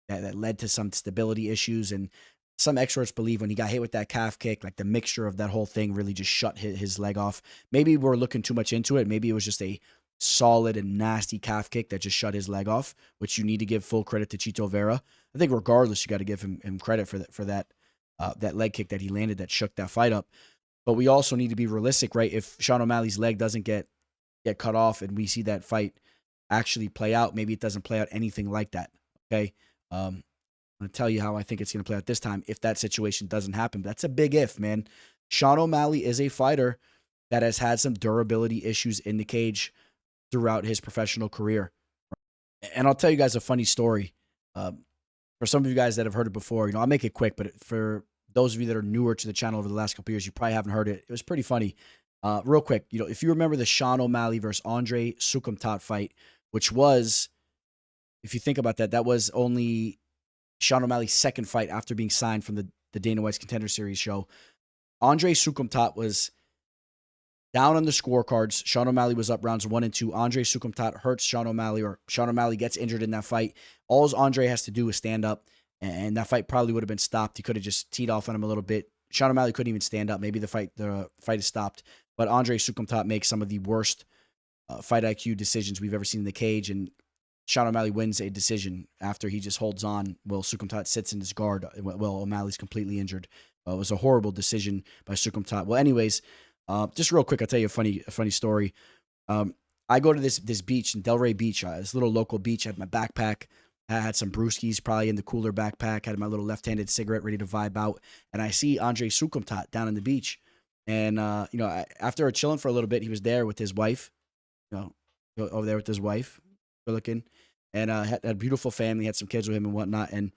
that led to some stability issues, and some experts believe when he got hit with that calf kick, like the mixture of that whole thing really just shut his leg off. Maybe we're looking too much into it. Maybe it was just a solid and nasty calf kick that just shut his leg off, which you need to give full credit to Chito Vera. I think regardless, you got to give him credit for that leg kick that he landed that shook that fight up. But we also need to be realistic, right? If Sean O'Malley's leg doesn't get cut off and we see that fight actually play out, maybe it doesn't play out anything like that. Okay. I'm going to tell you how I think it's going to play out this time if that situation doesn't happen. But that's a big if, man. Sean O'Malley is a fighter that has had some durability issues in the cage throughout his professional career. And I'll tell you guys a funny story. For some of you guys that have heard it before, I'll make it quick, but for those of you that are newer to the channel over the last couple of years, you probably haven't heard it. It was pretty funny. Real quick, if you remember the Sean O'Malley versus Andre Sukumtat fight, which was, if you think about that, that was only Sean O'Malley's second fight after being signed from the Dana White's Contender Series show. Andre Sukumtat was down on the scorecards. Sean O'Malley was up rounds 1 and 2. Andre Sukumtat hurts Sean O'Malley, or Sean O'Malley gets injured in that fight. All Andre has to do is stand up, and that fight probably would have been stopped. He could have just teed off on him a little bit. Sean O'Malley couldn't even stand up. Maybe the fight is stopped. But Andre Sukumtat makes some of the worst fight IQ decisions we've ever seen in the cage, and Sean O'Malley wins a decision after he just holds on while Sukumtat sits in his guard while O'Malley's completely injured. It was a horrible decision by Sukumtat. Well, anyways, just real quick, I'll tell you a funny story. I go to this beach in Delray Beach, this little local beach. I had my backpack. I had some brewskis probably in the cooler backpack. Had my little left-handed cigarette ready to vibe out. And I see Andre Sukumtat down on the beach. And, after chilling for a little bit, he was there with his wife, over there with his wife, good looking, and had a beautiful family, had some kids with him and whatnot. And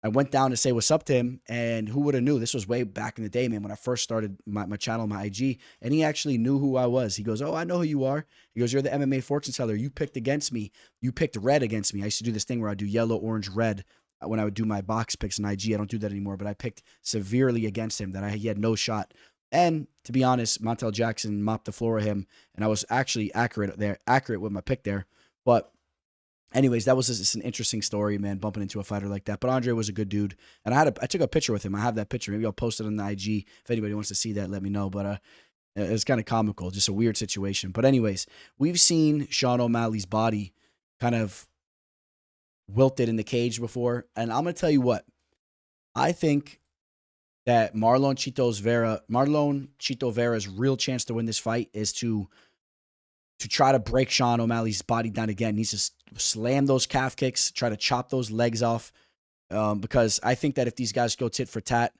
I went down to say what's up to him, and who would have knew? This was way back in the day, man, when I first started my channel, my IG, and he actually knew who I was. He goes, "Oh, I know who you are." He goes, "You're the MMA fortune teller. You picked against me. You picked red against me." I used to do this thing where I do yellow, orange, red when I would do my box picks in IG. I don't do that anymore, but I picked severely against him that he had no shot. And to be honest, Montel Jackson mopped the floor of him, and I was actually accurate with my pick there. But anyways, that was just an interesting story, man, bumping into a fighter like that. But Andre was a good dude, and I took a picture with him. I have that picture. Maybe I'll post it on the IG. If anybody wants to see that, let me know. But it's kind of comical, just a weird situation. But anyways, we've seen Sean O'Malley's body kind of wilted in the cage before, and I'm gonna tell you what, I think that Marlon Chito Vera's real chance to win this fight is to try to break Sean O'Malley's body down again. He needs to slam those calf kicks, try to chop those legs off, because I think that if these guys go tit for tat,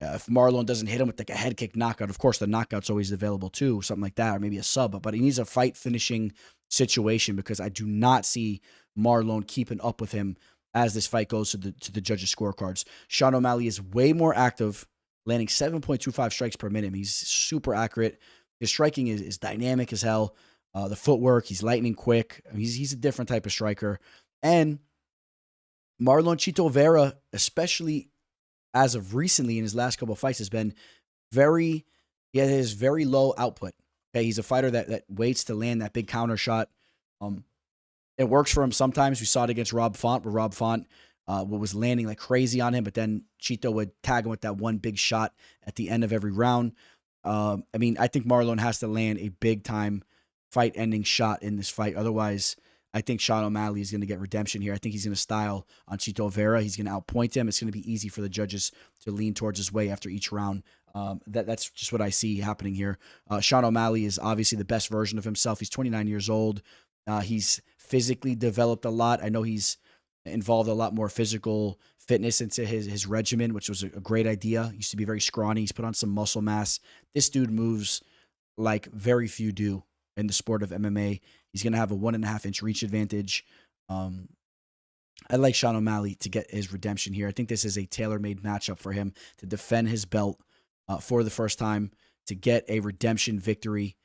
if Marlon doesn't hit him with like a head kick knockout, of course the knockout's always available too, something like that, or maybe a sub, but he needs a fight finishing situation because I do not see Marlon keeping up with him as this fight goes to the judges' scorecards. Sean O'Malley is way more active, landing 7.25 strikes per minute. He's super accurate. His striking is dynamic as hell. The footwork, he's lightning quick. He's a different type of striker. And Marlon Chito Vera, especially as of recently in his last couple of fights, has been he has very low output. Okay, he's a fighter that waits to land that big counter shot. Um, it works for him sometimes. We saw it against Rob Font, where Rob Font was landing like crazy on him, but then Chito would tag him with that one big shot at the end of every round. I mean, I think Marlon has to land a big time fight-ending shot in this fight. Otherwise, I think Sean O'Malley is going to get redemption here. I think he's going to style on Chito Vera. He's going to outpoint him. It's going to be easy for the judges to lean towards his way after each round. That's just what I see happening here. Sean O'Malley is obviously the best version of himself. He's 29 years old. He's physically developed a lot. I know he's involved a lot more physical fitness into his regimen, which was a great idea. He used to be very scrawny. He's put on some muscle mass. This dude moves like very few do in the sport of MMA. He's going to have a 1.5-inch reach advantage. I like Sean O'Malley to get his redemption here. I think this is a tailor-made matchup for him to defend his belt for the first time, to get a redemption victory,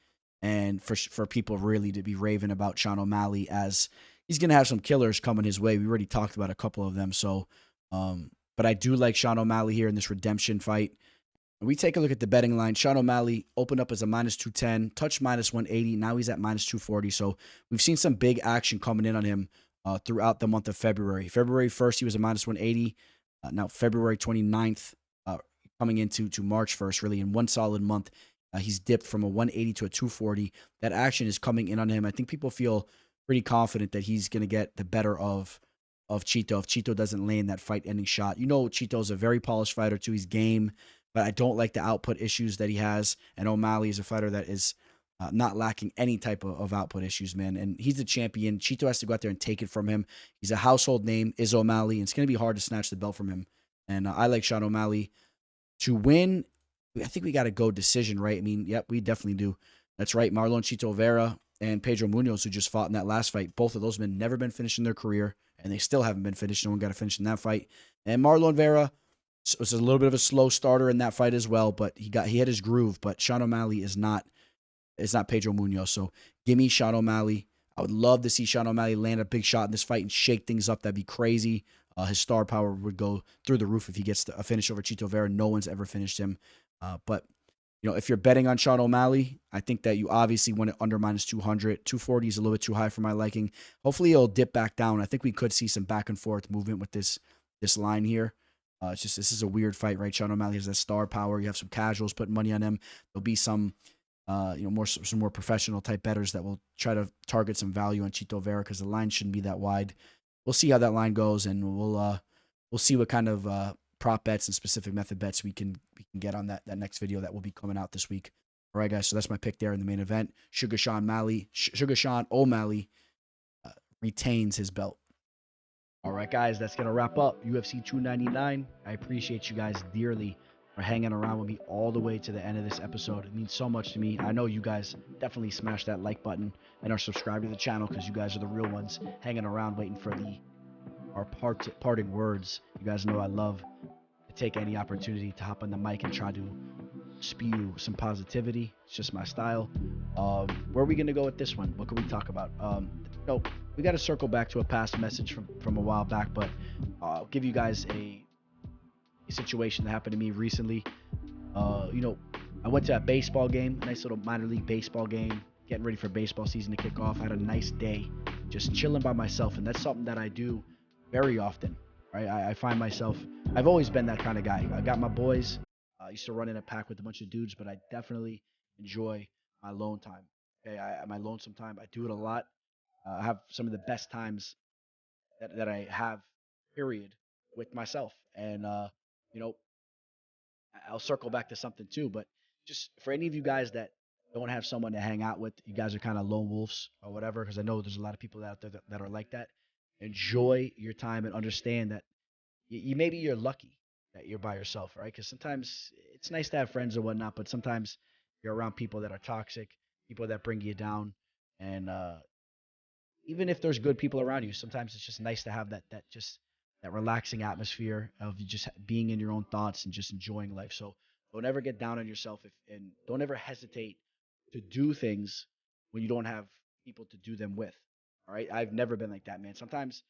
and for people really to be raving about Sean O'Malley, as he's going to have some killers coming his way. We already talked about a couple of them. So, but I do like Sean O'Malley here in this redemption fight. And we take a look at the betting line. Sean O'Malley opened up as a -210, touched -180. Now he's at -240. So we've seen some big action coming in on him throughout the month of February. February 1st, he was a -180. Now February 29th, coming into March 1st, really in one solid month, he's dipped from a 180 to a 240. That action is coming in on him. I think people feel pretty confident that he's going to get the better of Chito if Chito doesn't land that fight-ending shot. You know, Chito's a very polished fighter too. He's game, but I don't like the output issues that he has. And O'Malley is a fighter that is not lacking any type of output issues, man. And he's the champion. Chito has to go out there and take it from him. He's a household name, is O'Malley, and it's going to be hard to snatch the belt from him. And I like Sean O'Malley to win. I think we got to go decision, right? I mean, yep, we definitely do. That's right. Marlon Chito Vera and Pedro Munhoz, who just fought in that last fight, both of those men never been finished in their career, and they still haven't been finished. No one got to finish in that fight. And Marlon Vera was a little bit of a slow starter in that fight as well, but he hit his groove. But Sean O'Malley is not Pedro Munhoz. So give me Sean O'Malley. I would love to see Sean O'Malley land a big shot in this fight and shake things up. That'd be crazy. His star power would go through the roof if he gets a finish over Chito Vera. No one's ever finished him. But you know, if you're betting on Sean O'Malley, I think that you obviously want it under -200. 240 is a little bit too high for my liking. Hopefully it'll dip back down. I think we could see some back and forth movement with this line here. It's just, this is a weird fight, right? Sean O'Malley has that star power. You have some casuals putting money on him. There'll be some, some more professional type bettors that will try to target some value on Chito Vera because the line shouldn't be that wide. We'll see how that line goes, and we'll see what kind of prop bets and specific method bets we can get on that next video that will be coming out this week. All right, guys. So that's my pick there in the main event. Sugar Sean O'Malley retains his belt. All right, guys. That's gonna wrap up UFC 299. I appreciate you guys dearly for hanging around with me all the way to the end of this episode. It means so much to me. I know you guys definitely smash that like button and are subscribed to the channel because you guys are the real ones hanging around waiting for our parting words. You guys know I love to take any opportunity to hop on the mic and try to spew some positivity. It's just my style. Where are we gonna go with this one? What can we talk about? We got to circle back to a past message from a while back, but I'll give you guys a situation that happened to me recently. I went to a baseball game, a nice little minor league baseball game, getting ready for baseball season to kick off. I had a nice day, just chilling by myself, and that's something that I do very often, right? I find myself, I've always been that kind of guy. I got my boys. I used to run in a pack with a bunch of dudes, but I definitely enjoy my alone time. Okay, my lonesome time. I do it a lot. I have some of the best times that I have, period, with myself. And I'll circle back to something too. But just for any of you guys that don't have someone to hang out with, you guys are kind of lone wolves or whatever, because I know there's a lot of people out there that are like that. Enjoy your time and understand that maybe you're lucky that you're by yourself, right? Because sometimes it's nice to have friends or whatnot, but sometimes you're around people that are toxic, people that bring you down, and even if there's good people around you, sometimes it's just nice to have that relaxing atmosphere of just being in your own thoughts and just enjoying life. So don't ever get down on yourself, and don't ever hesitate to do things when you don't have people to do them with. All right, I've never been like that, man. Sometimes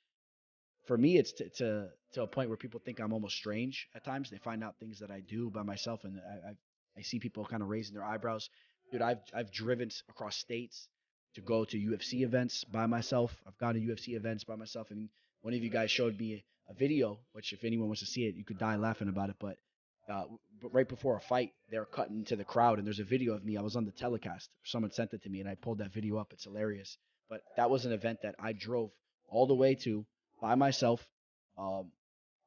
for me, it's to a point where people think I'm almost strange at times. They find out things that I do by myself, and I see people kind of raising their eyebrows. Dude, I've driven across states to go to UFC events by myself. I've gone to UFC events by myself. And one of you guys showed me a video, which if anyone wants to see it, you could die laughing about it. But right before a fight, they're cutting into the crowd, and there's a video of me. I was on the telecast. Someone sent it to me, and I pulled that video up. It's hilarious. But that was an event that I drove all the way to by myself.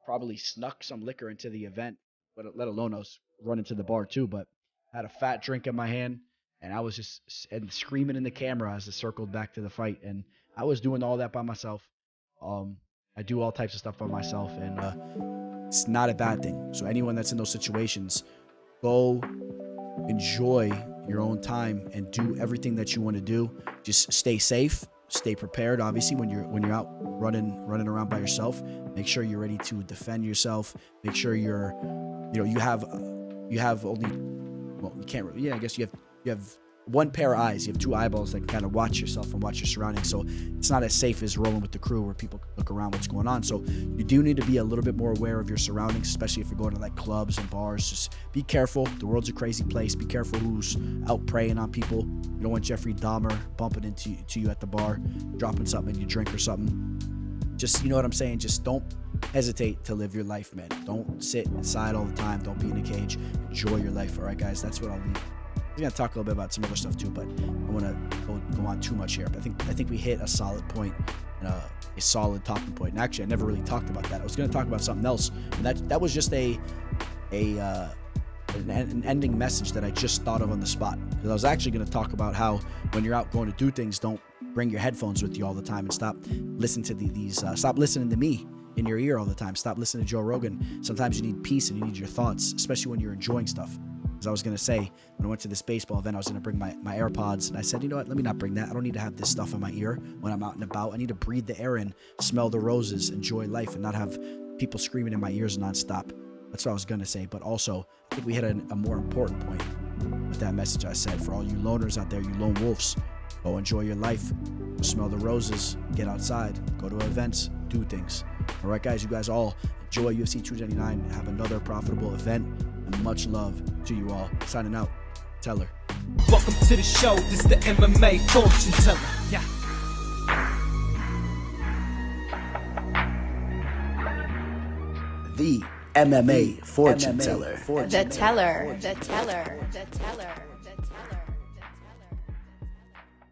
Probably snuck some liquor into the event, but let alone I was running to the bar too. But I had a fat drink in my hand, and I was just screaming in the camera as it circled back to the fight. And I was doing all that by myself. I do all types of stuff by myself, and it's not a bad thing. So anyone that's in those situations, go enjoy your own time and do everything that you want to do. Just stay safe, stay prepared. Obviously, when you're out running around by yourself, make sure you're ready to defend yourself. Make sure you have only, well, you can't. Yeah, I guess you have one pair of eyes. You have two eyeballs that can kind of watch yourself and watch your surroundings. So it's not as safe as rolling with the crew where people look around what's going on. So you do need to be a little bit more aware of your surroundings, especially if you're going to like clubs and bars. Just be careful. The world's a crazy place. Be careful who's out preying on people. You don't want Jeffrey Dahmer bumping into you at the bar, dropping something in your drink or something. Just, you know what I'm saying? Just don't hesitate to live your life, man. Don't sit inside all the time. Don't be in a cage. Enjoy your life. All right, guys, that's what I'll leave. We're going to talk a little bit about some other stuff too, but I don't want to go on too much here. But I think we hit a solid point and a solid talking point. And actually, I never really talked about that. I was going to talk about something else, and that was just an ending message that I just thought of on the spot. Because I was actually going to talk about how when you're out going to do things, don't bring your headphones with you all the time, and stop listening to stop listening to me in your ear all the time. Stop listening to Joe Rogan. Sometimes you need peace and you need your thoughts, especially when you're enjoying stuff. I was going to say, when I went to this baseball event, I was going to bring my AirPods, and I said, you know what, let me not bring that. I don't need to have this stuff in my ear when I'm out and about. I need to breathe the air in, smell the roses, enjoy life, and not have people screaming in my ears nonstop. That's what I was going to say. But also, I think we hit a more important point with that message I said. For all you loners out there, you lone wolves, go enjoy your life, go smell the roses, get outside, go to events, do things. All right, guys, you guys all enjoy UFC 299. Have another profitable event. And much love to you all. Signing out. Teller. Welcome to the show. This is the MMA fortune teller. Yeah. The MMA fortune teller. The teller.